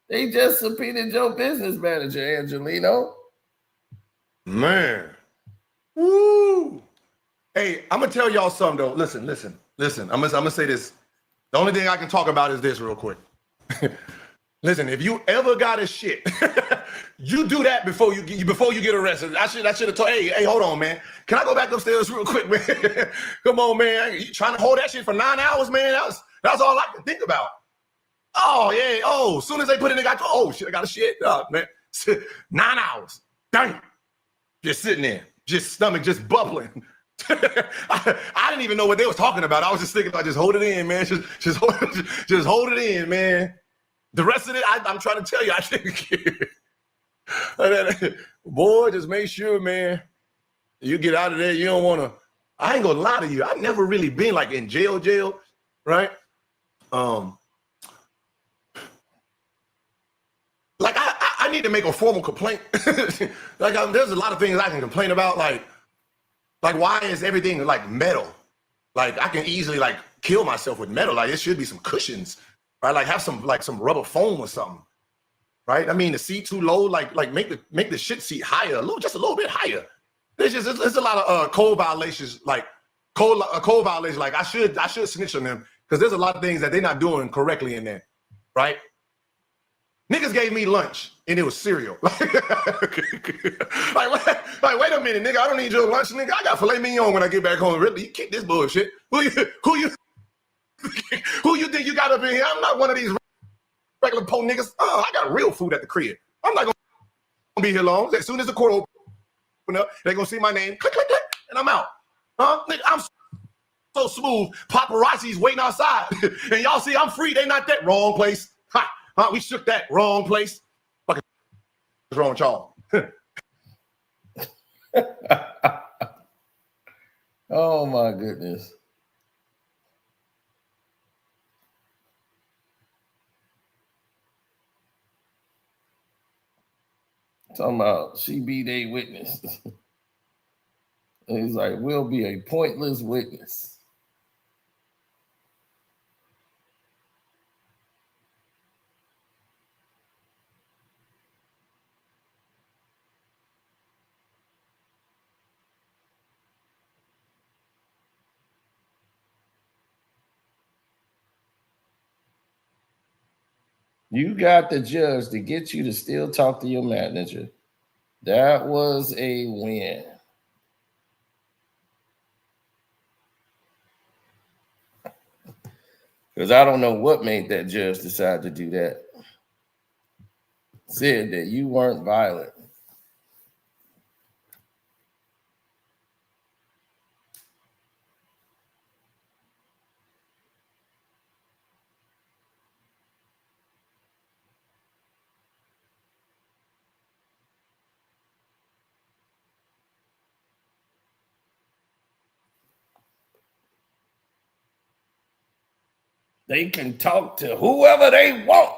They just subpoenaed your business manager, Angelino. Man. Woo. Hey, I'm gonna tell y'all something though. Listen. I'm gonna say this. The only thing I can talk about is this real quick. Listen, if you ever got a shit, you do that before you get arrested. I should have told. Hey, hold on, man. Can I go back upstairs real quick, man? Come on, man. You trying to hold that shit for 9 hours, man? That's all I can think about. Oh yeah. Oh, as soon as they put it in, oh shit, I got a shit up, man. 9 hours. Dang. Just sitting there, just stomach just bubbling. I didn't even know what they was talking about. I was just thinking about just hold it in, man. Just hold it in, man. The rest of it, I'm trying to tell you, I didn't care. Boy, just make sure, man, you get out of there. You don't want to. I ain't gonna lie to you. I've never really been like in jail, right? Like I need to make a formal complaint. Like there's a lot of things I can complain about. Like why is everything like metal? Like I can easily like kill myself with metal. Like it should be some cushions. Right, like have some rubber foam or something, right? I mean, the seat too low, like make the shit seat higher, just a little bit higher. There's a lot of code violations, like code violations. Like I should snitch on them because there's a lot of things that they're not doing correctly in there, right? Niggas gave me lunch and it was cereal. Like wait a minute, nigga, I don't need your lunch, nigga. I got filet mignon when I get back home. Really, you kick this bullshit. Who you think you got up in here? I'm not one of these regular po niggas. Oh, I got real food at the crib. I'm not gonna be here long. As soon as the court open up, they're gonna see my name, click, click, click, and I'm out. Huh? Nigga, I'm so smooth. Paparazzi's waiting outside. And y'all see I'm free. They not that. Wrong place. Ha! Huh? We shook that. Wrong place. Fucking what's wrong with y'all? Oh my goodness. Talking about she be their witness. And he's like, we'll be a pointless witness. You got the judge to get you to still talk to your manager. That was a win. Because I don't know what made that judge decide to do that. Said that you weren't violent. They can talk to whoever they want.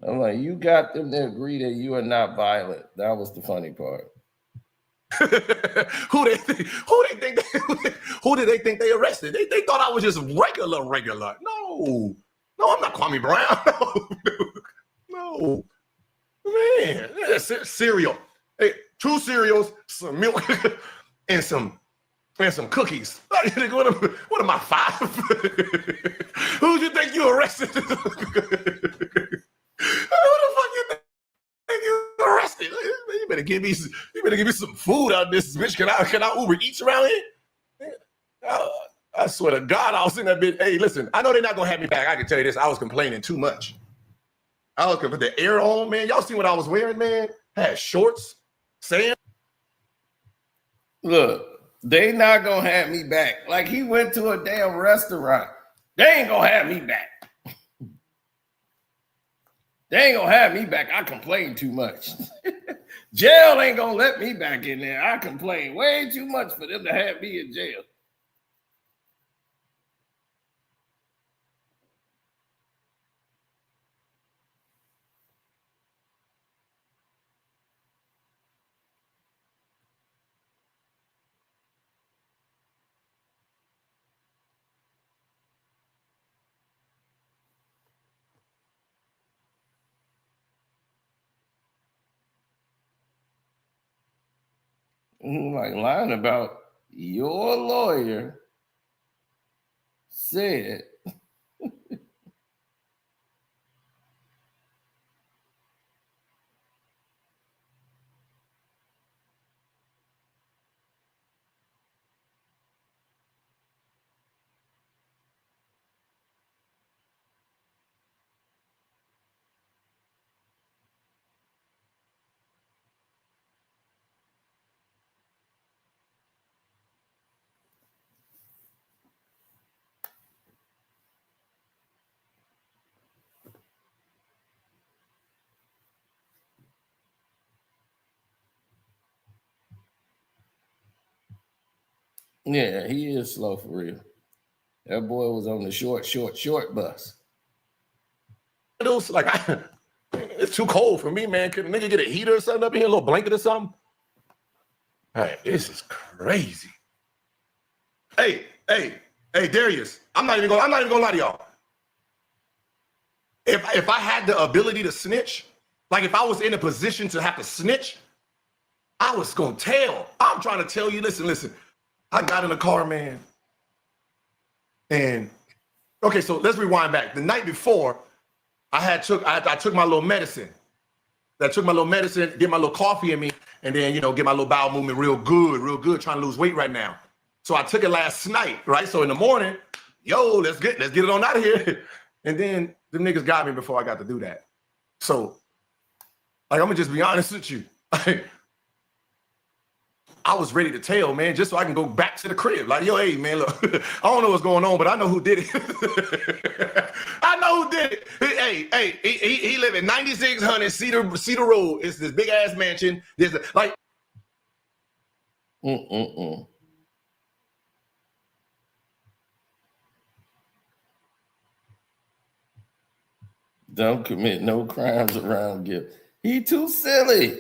I'm like, you got them to agree that you are not violent. That was the funny part. Who did they think they arrested? They thought I was just regular. No, I'm not Kwame Brown. No, man. Cereal. Hey, 2 cereals, some milk, and some cookies. What am I, 5? Who'd you think you arrested? Who the fuck you think you arrested? You better give me some food out of this bitch. Can I Uber Eats around here? I swear to God, I was in that bitch. Hey, listen, I know they're not gonna have me back. I can tell you this. I was complaining too much. I was gonna put the air on, man. Y'all see what I was wearing, man? I had shorts, sand. Look, they not gonna have me back. Like he went to a damn restaurant. They ain't gonna have me back. They ain't gonna have me back. I complain too much. Jail ain't gonna let me back in there. I complain way too much for them to have me in jail. Like lying about your lawyer said. Yeah, he is slow for real. That boy was on the short bus. Those like it's too cold for me, man. Could a nigga get a heater or something up in here, a little blanket or something? Hey, this is crazy. Hey, Darius. I'm not even gonna lie to y'all. If I had the ability to snitch, like if I was in a position to have to snitch, I was gonna tell. I'm trying to tell you, listen. I got in the car, man. And okay, so let's rewind back. The night before, I took my little medicine. I took my little medicine, get my little coffee in me, and then get my little bowel movement real good, trying to lose weight right now. So I took it last night, right? So in the morning, let's get it on out of here. And then the niggas got me before I got to do that. So, like, I'm gonna just be honest with you. I was ready to tell, man, just so I can go back to the crib. Like, yo, hey, man, look, I don't know what's going on, but I know who did it. I know who did it. Hey, he live in 9600 Cedar Road. It's this big ass mansion. There's like. Don't commit no crimes around Gil. He too silly.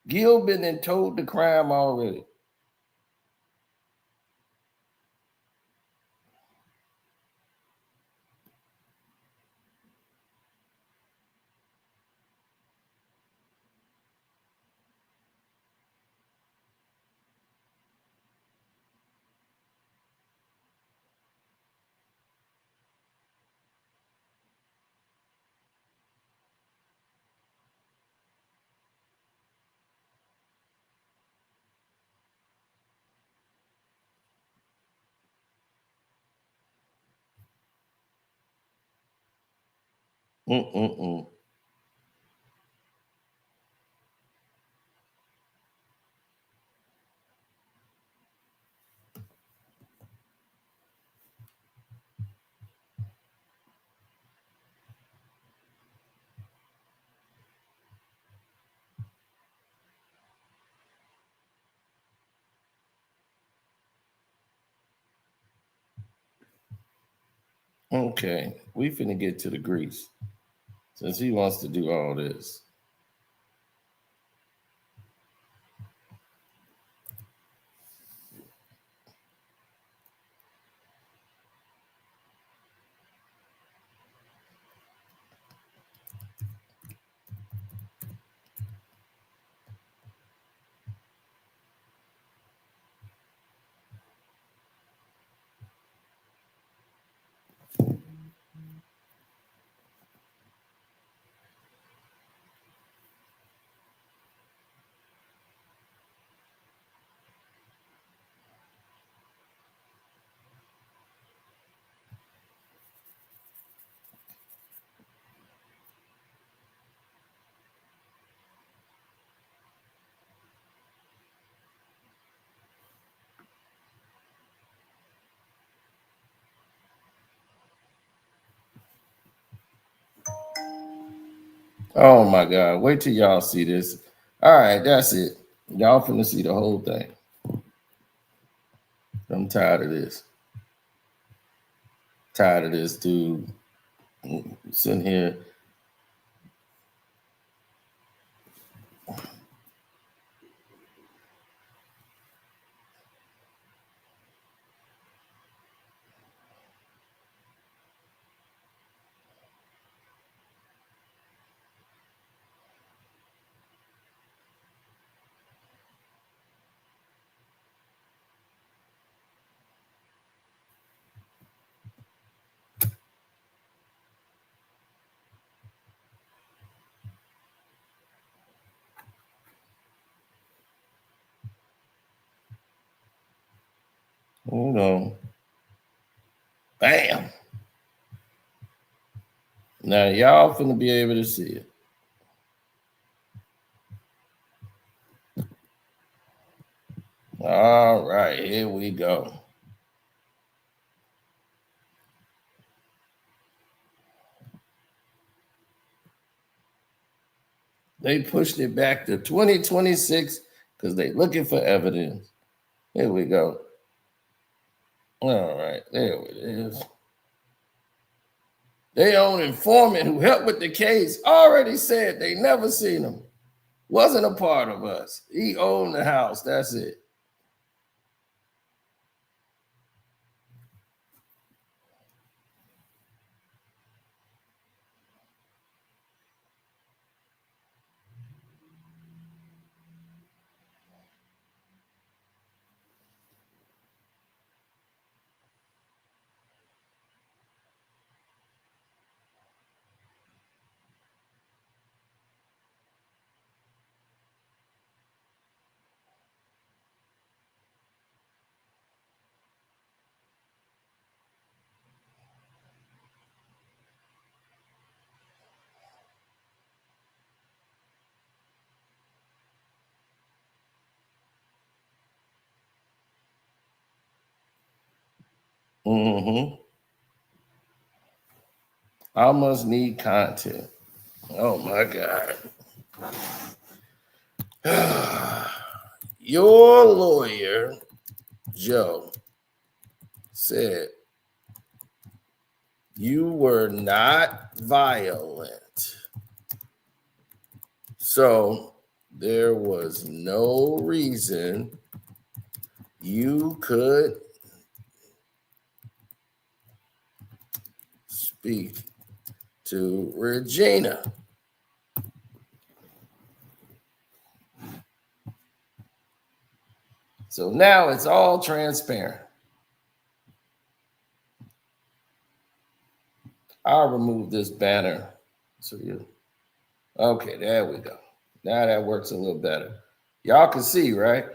Gil been and told the crime already. Okay, we finna get to the grease since he wants to do all this. Oh my God, wait till y'all see this. All right, that's it. Y'all finna see the whole thing. I'm tired of this. Tired of this dude sitting here. Hold on. Bam. Now y'all finna be able to see it. All right, here we go. They pushed it back to 2026 because they looking for evidence. Here we go. All right, there it is. Their own informant who helped with the case already said they never seen him. Wasn't a part of us. He owned the house. That's it. Mm-hmm. I must need content. Oh my God. Your lawyer, Joe, said you were not violent. So there was no reason you could speak to Regina. So now it's all transparent. I'll remove this banner. So you, okay, there we go. Now that works a little better. Y'all can see, right?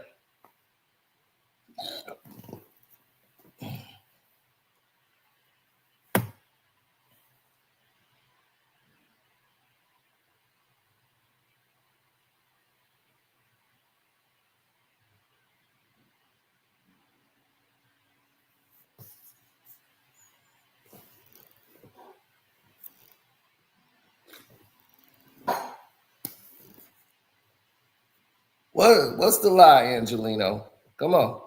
What's the lie, Angelino? Come on.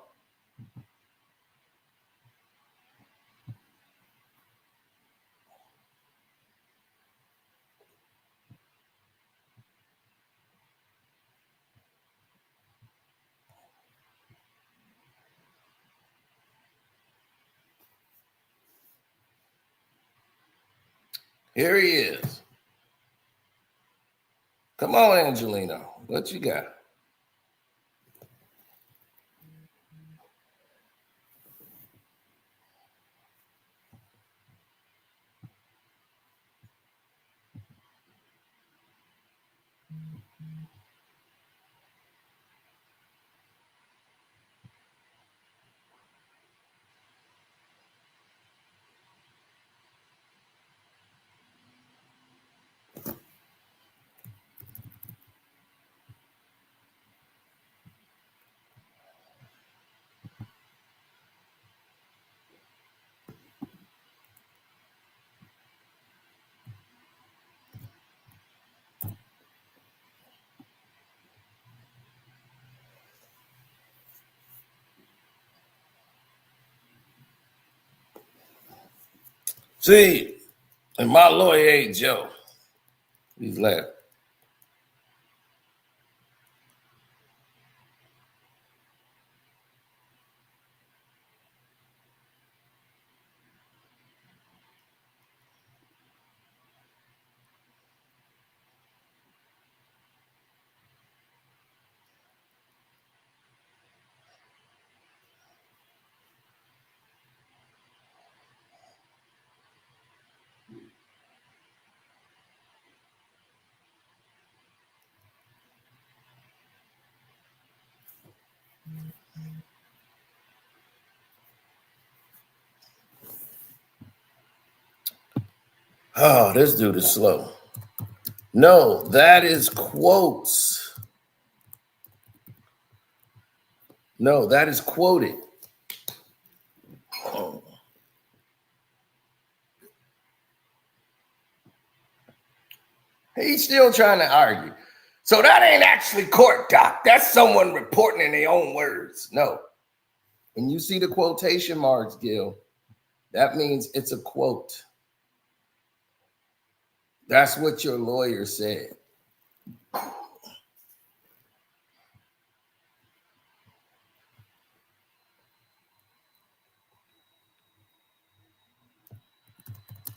Here he is. Come on, Angelino. What you got? See, and my lawyer ain't Joe. He's left. Oh, this dude is slow. No, that is quotes. No, that is quoted. Oh. He's still trying to argue. So that ain't actually court doc. That's someone reporting in their own words. No. When you see the quotation marks, Gil, that means it's a quote. That's what your lawyer said.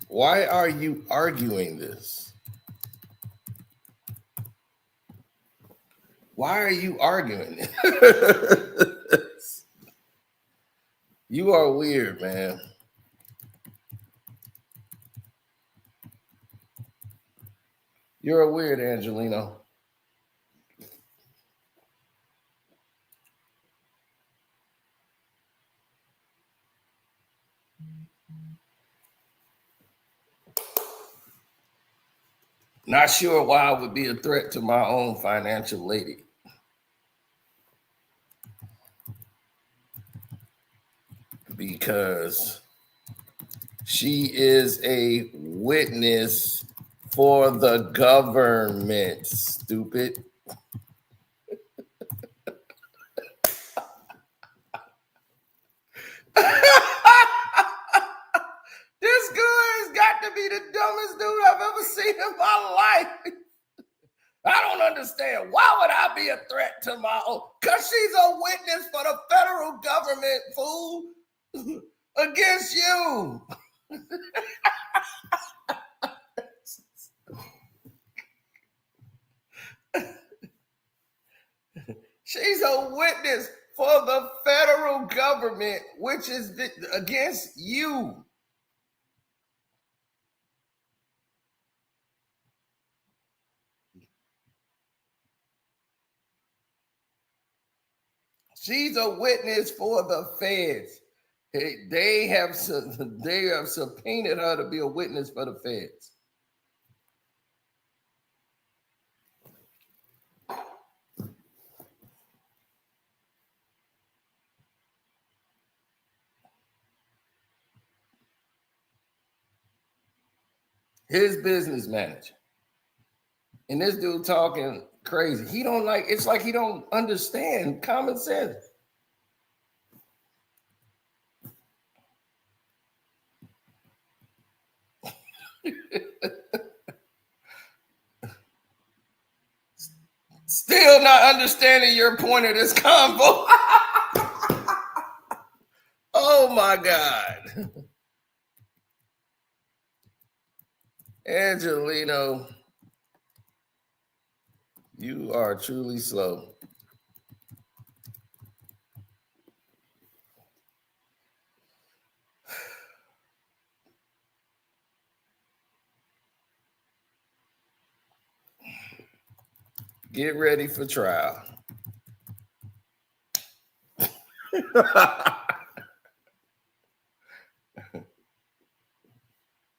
Why are you arguing this? Why are you arguing this? You are weird, man. You're a weird Angelino. Not sure why I would be a threat to my own financial lady. Because she is a witness for the government, stupid. This guy has got to be the dumbest dude I've ever seen in my life. I don't understand. Why would I be a threat to my own? Because she's a witness for the federal government, fool, against you. She's a witness for the federal government, which is against you. She's a witness for the feds. They have subpoenaed her to be a witness for the feds. His business manager. And this dude talking crazy. He don't like, it's like he don't understand common sense. Still not understanding your point of this convo. Oh my God. Angelino, you are truly slow. Get ready for trial.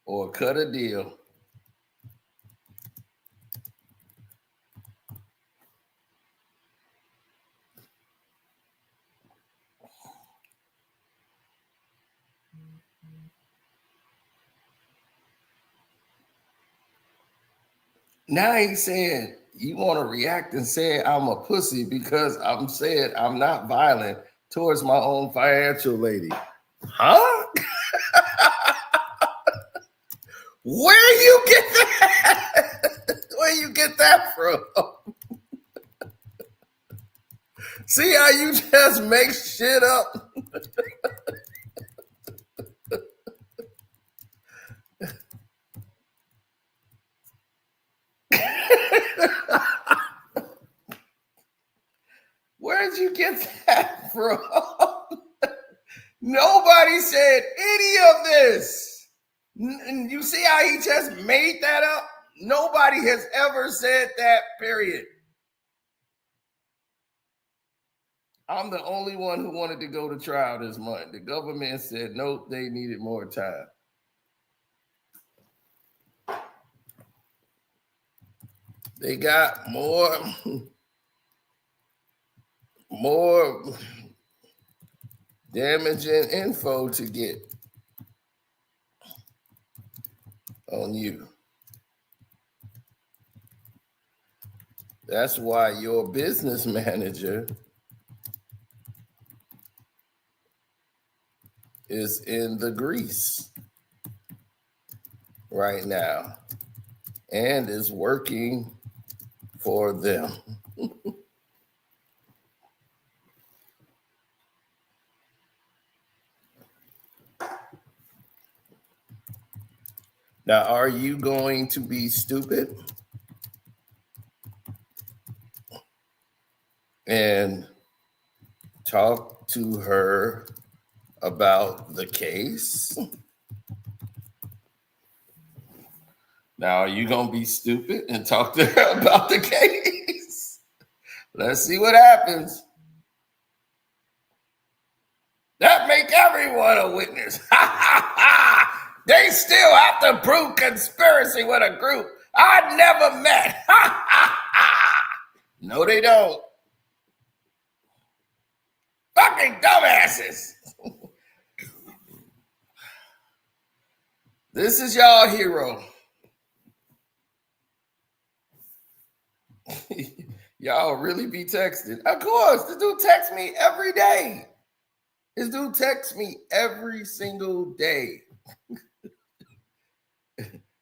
Or cut a deal. Now he's saying you want to react and say I'm a pussy because I'm saying I'm not violent towards my own financial lady. Huh? Where you get that? Where you get that from? See how you just make shit up? Where'd you get that from? Nobody said any of this. You see how he just made that up? Nobody has ever said that, period. I'm the only one who wanted to go to trial this month. The government said, nope, they needed more time. They got more damaging info to get on you. That's why your business manager is in the grease right now and is working for them. Now, are you going to be stupid and talk to her about the case? Now, are you going to be stupid and talk to her about the case? Let's see what happens. That make everyone a witness. They still have to prove conspiracy with a group I never met. No, they don't. Fucking dumbasses. This is y'all hero. Y'all really be texting. Of course, this dude texts me every day. This dude texts me every single day.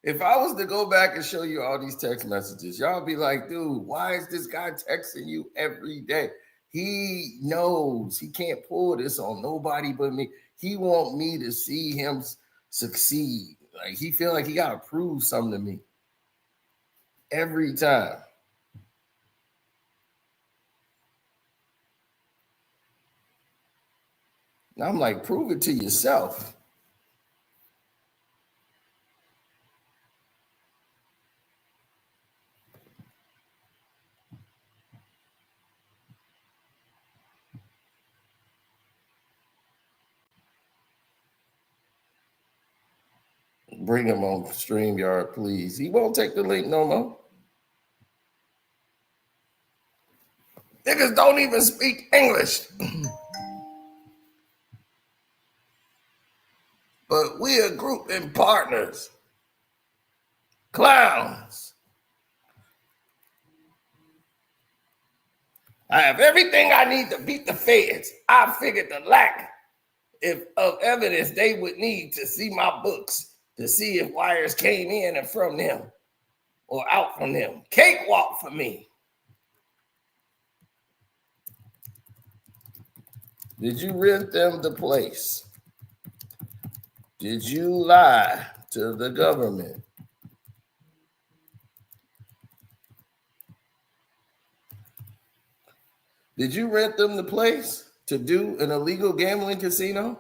If I was to go back and show you all these text messages, y'all be like, dude, why is this guy texting you every day? He knows he can't pull this on nobody but me. He want me to see him succeed. Like he feel like he got to prove something to me every time. And I'm like, prove it to yourself. Bring him on StreamYard, please. He won't take the link no more. Niggas don't even speak English. But we a group and partners. Clowns. I have everything I need to beat the feds. I figured the lack of evidence they would need to see my books, to see if wires came in and from them or out from them. Cakewalk for me. Did you rent them the place? Did you lie to the government? Did you rent them the place to do an illegal gambling casino?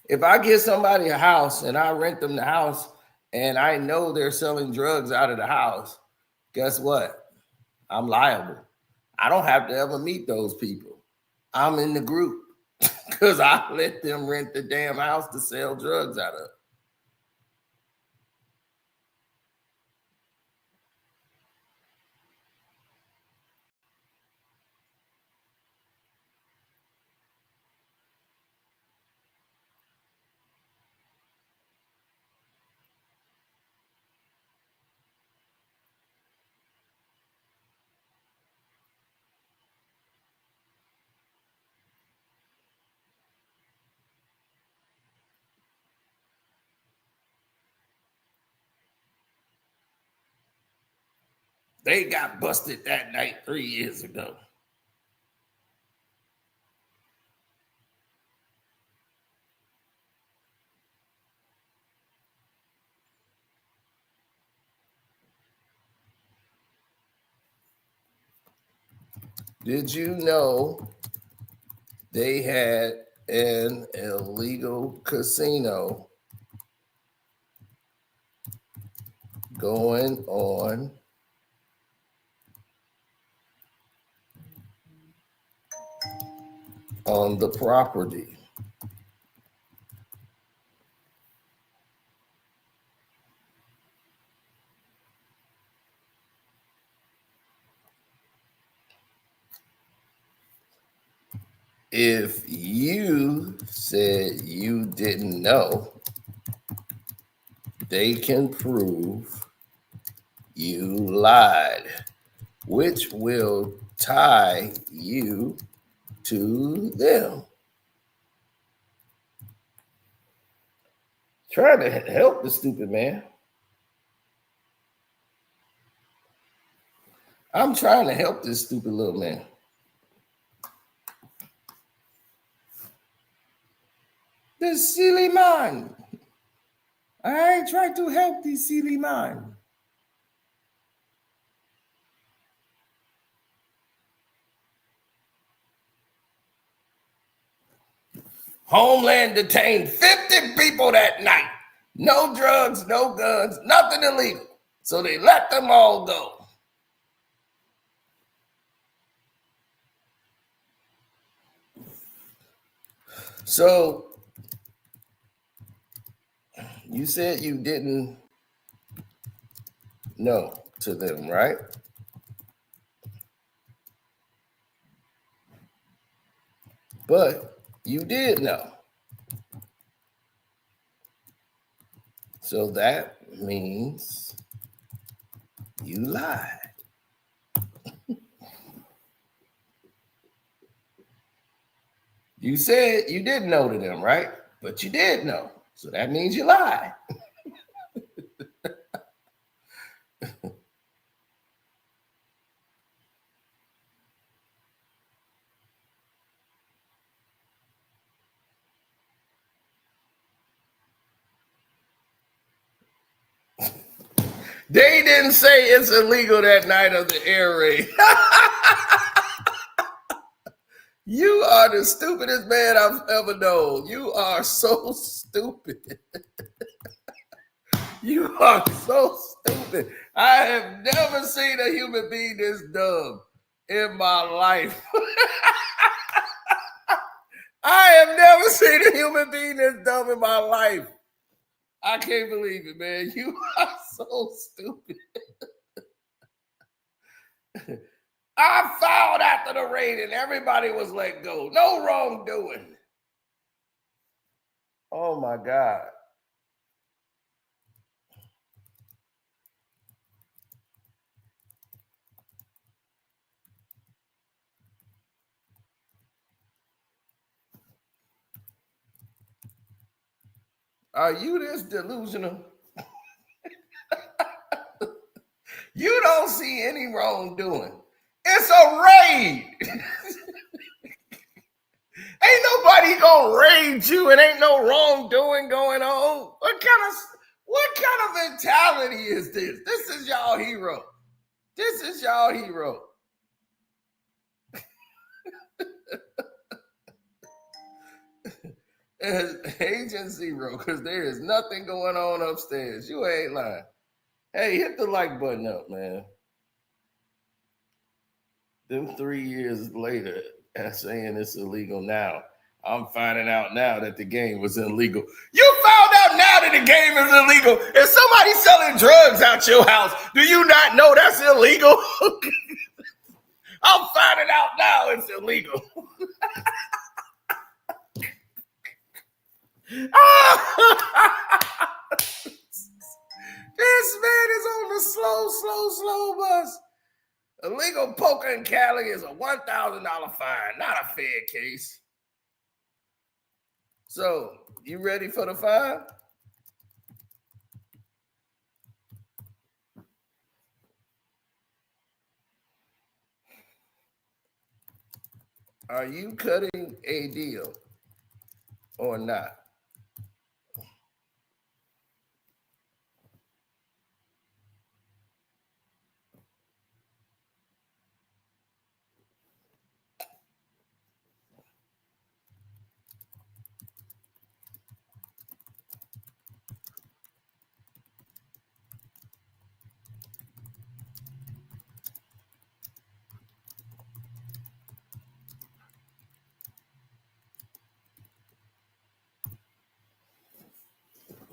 If I give somebody a house and I rent them the house and I know they're selling drugs out of the house, guess what? I'm liable. I don't have to ever meet those people. I'm in the group because I let them rent the damn house to sell drugs out of. They got busted that night 3 years ago. Did you know they had an illegal casino going on the property? If you said you didn't know, they can prove you lied, which will tie you to them. Trying to help the stupid man. I'm trying to help this stupid little man. This silly man. I try to help this silly man. Homeland detained 50 people that night. No drugs, no guns, nothing illegal. So they let them all go. So you said you didn't know to them, right? But you did know. So that means you lied. You said you didn't know to them, right? But you did know. So that means you lied. They didn't say it's illegal that night of the air raid. You are the stupidest man I've ever known. You are so stupid. You are so stupid. I have never seen a human being this dumb in my life. I have never seen a human being this dumb in my life. I can't believe it, man. You are so stupid. I fouled after the raid and everybody was let go. No wrongdoing. Oh my God. Are you this delusional? You don't see any wrongdoing. It's a raid. Ain't nobody gonna raid you and ain't no wrongdoing going on. What kind of mentality is this? This is y'all hero. This is y'all hero. Agent Zero, because there is nothing going on upstairs. You ain't lying. Hey, hit the like button up, man. Them 3 years later, saying it's illegal now. I'm finding out now that the game was illegal. You found out now that the game is illegal. If somebody's selling drugs out your house, do you not know that's illegal? I'm finding out now it's illegal. This man is on the slow bus. Illegal poker in Cali is a $1,000 fine, not a Fed case. So, you ready for the fine? Are you cutting a deal or not?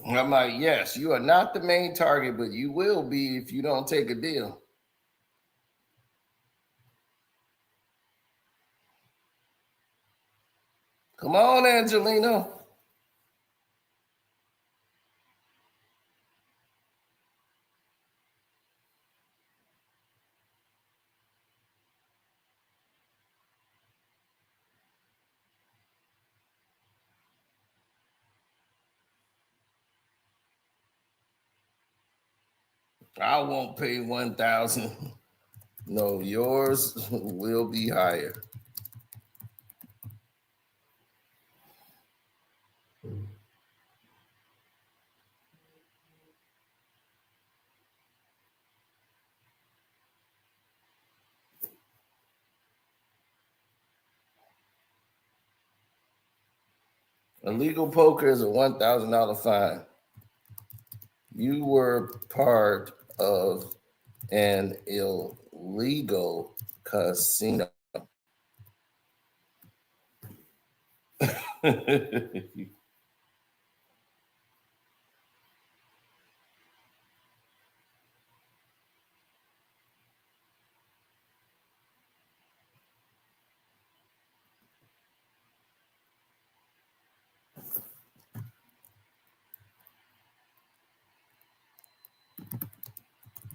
I'm like, yes, you are not the main target, but you will be if you don't take a deal. Come on, Angelina. I won't pay 1,000. No, yours will be higher. Illegal poker is a $1,000 fine. You were part of an illegal casino.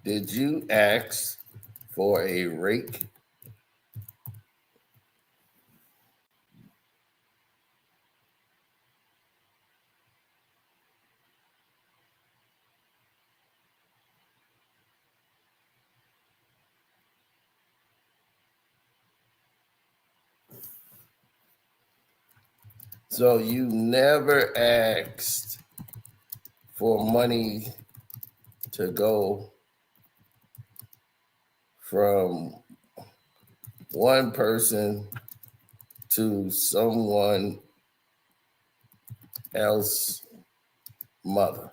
Did you ask for a rake? So you never asked for money to go from one person to someone else's mother.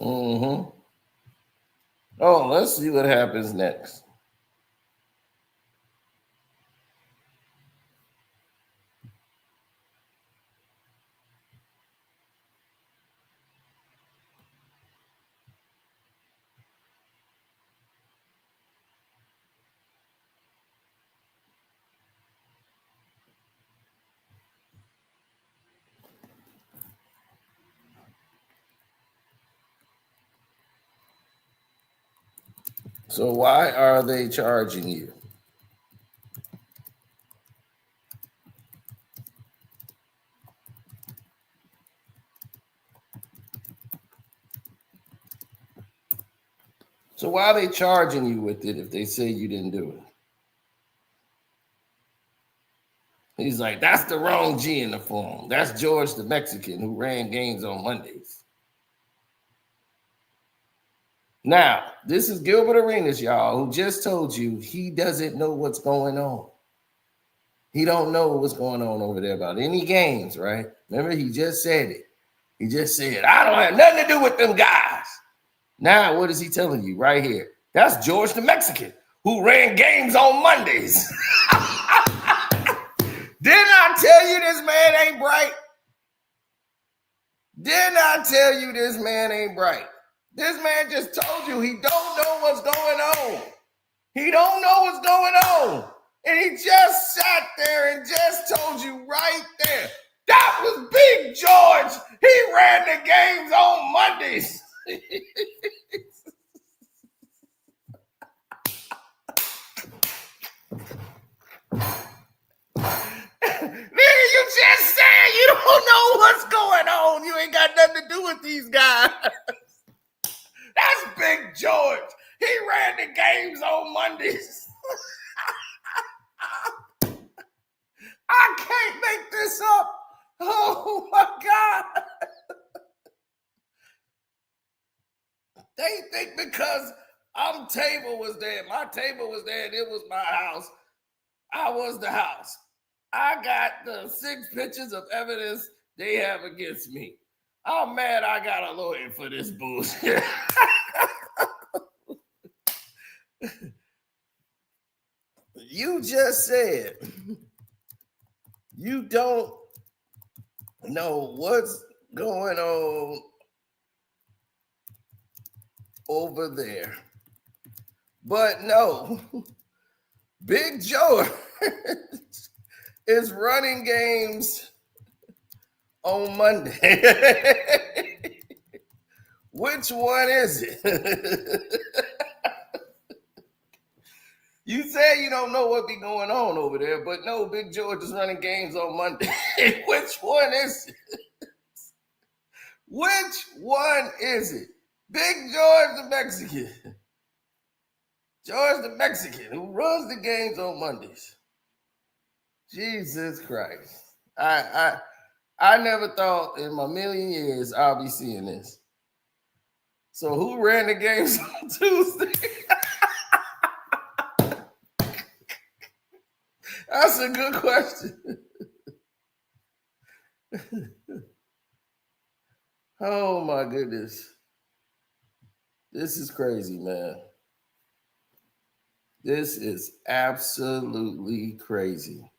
Mm-hmm. Oh, let's see what happens next. So why are they charging you? So why are they charging you with it if they say you didn't do it? He's like, that's the wrong G in the form. That's George the Mexican who ran games on Mondays. Now, this is Gilbert Arenas, y'all, who just told you he doesn't know what's going on. He don't know what's going on over there about any games, right? Remember, he just said it. He just said, I don't have nothing to do with them guys. Now, what is he telling you right here? That's George the Mexican who ran games on Mondays. Didn't I tell you this man ain't bright? Didn't I tell you this man ain't bright? This man just told you he don't know what's going on. He don't know what's going on. And he just sat there and just told you right there. That was Big George. He ran the games on Mondays. Nigga, you just said you don't know what's going on. You ain't got nothing to do with these guys. That's Big George. He ran the games on Mondays. I can't make this up. Oh my God. They think because table was there, my table was there, and it was my house. I was the house. I got the 6 pictures of evidence they have against me. I'm mad I got a lawyer for this bullshit. You just said you don't know what's going on over there. But no, Big George is running games on Monday. Which one is it? You say you don't know what be going on over there, but no, Big George is running games on Monday. Which one is it? Which one is it? Big George the Mexican. George the Mexican who runs the games on Mondays. Jesus Christ. I never thought in my million years I'll be seeing this. So who ran the games on Tuesday? That's a good question. Oh my goodness. This is crazy, man. This is absolutely crazy.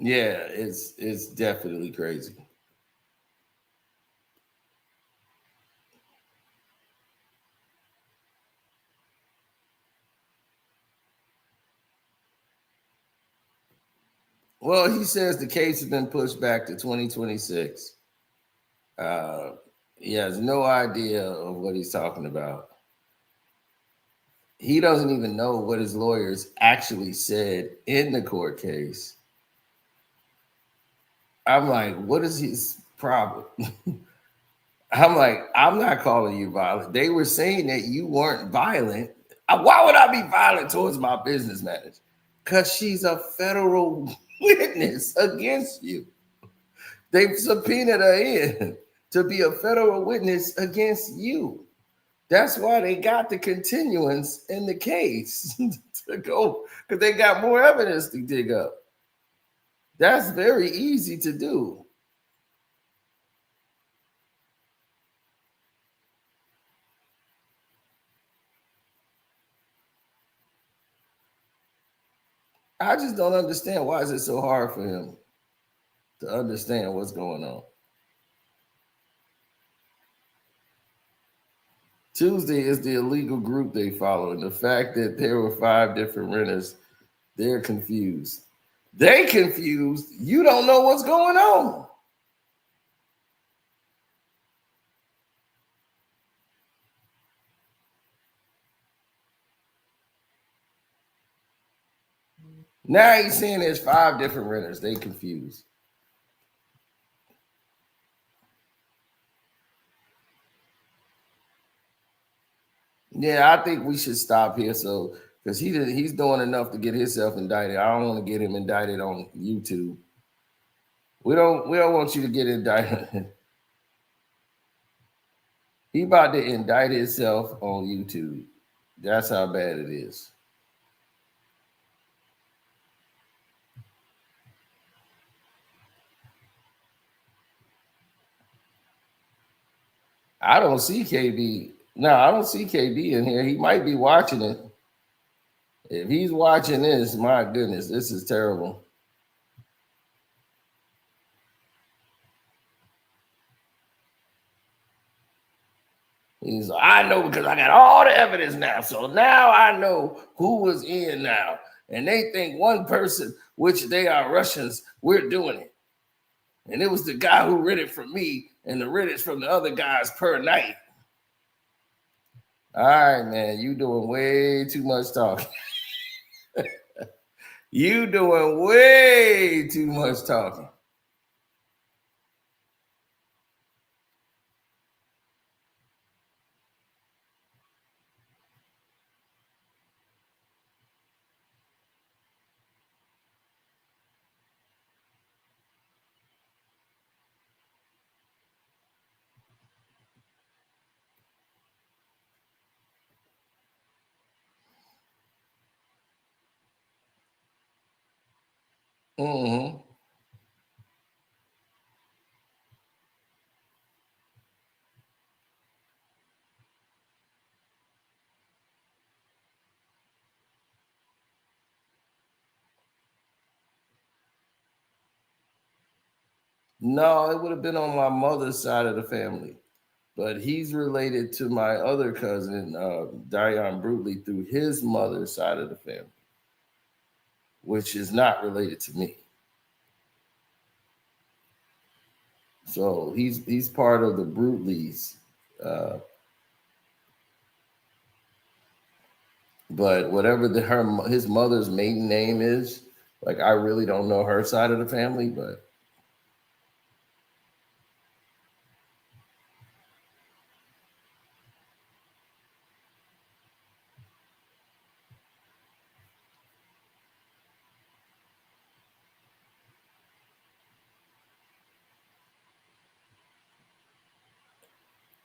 Yeah, it's definitely crazy. Well, he says the case has been pushed back to 2026. He has no idea of what he's talking about. He doesn't even know what his lawyers actually said in the court case. I'm like, what is his problem? I'm like, I'm not calling you violent. They were saying that you weren't violent. Why would I be violent towards my business manager? Because she's a federal witness against you. They've subpoenaed her in to be a federal witness against you. That's why they got the continuance in the case to go, because they got more evidence to dig up. That's very easy to do. I just don't understand why is it so hard for him to understand what's going on. Tuesday is the illegal group they follow, and the fact that there were 5 different renters, they're confused. They confused. You don't know what's going on. Now he's saying there's 5 different renters. They confused. Yeah, I think we should stop here. So, because he's doing enough to get himself indicted. I don't want to get him indicted on YouTube. We don't want you to get indicted. He about to indict himself on YouTube. That's how bad it is. I don't see KB. No, I don't see KB in here. He might be watching it. If he's watching this, my goodness, this is terrible. He's like, I know because I got all the evidence now. So now I know who was in now. And they think one person, which they are Russians, we're doing it. And it was the guy who read it from me and the read it from the other guys per night. All right, man, you doing way too much talking. You doing way too much talking. Mm-hmm. No, it would have been on my mother's side of the family. But he's related to my other cousin, Dion Brutely, through his mother's side of the family, which is not related to me. So he's part of the Brutleys. But whatever his mother's maiden name is, like I really don't know her side of the family, but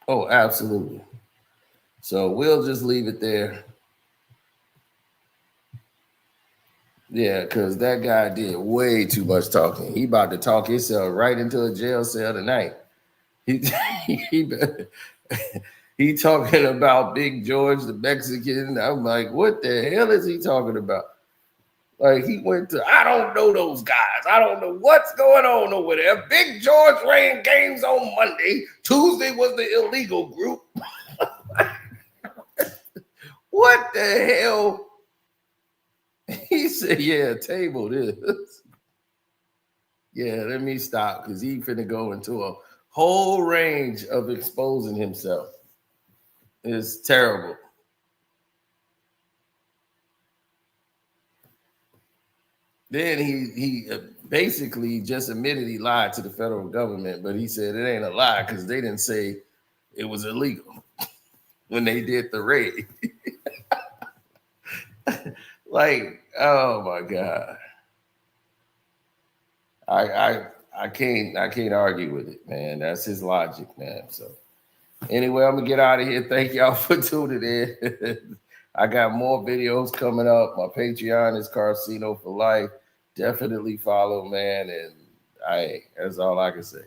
oh, absolutely. So we'll just leave it there. Yeah, because that guy did way too much talking. He about to talk himself right into a jail cell tonight. He he, he talking about Big George the Mexican. I'm like, what the hell is he talking about? Like he went to, I don't know those guys. I don't know what's going on over there. Big George ran games on Monday. Tuesday was the illegal group. What the hell? He said, yeah, table this. Yeah, let me stop because he finna go into a whole range of exposing himself. It's terrible. Then he basically just admitted he lied to the federal government, but he said it ain't a lie because they didn't say it was illegal when they did the raid. Like, oh my God. I can't argue with it, man. That's his logic, man. So anyway, I'm gonna get out of here. Thank y'all for tuning in. I got more videos coming up. My Patreon is Encino for life. Definitely follow, man. And that's all I can say.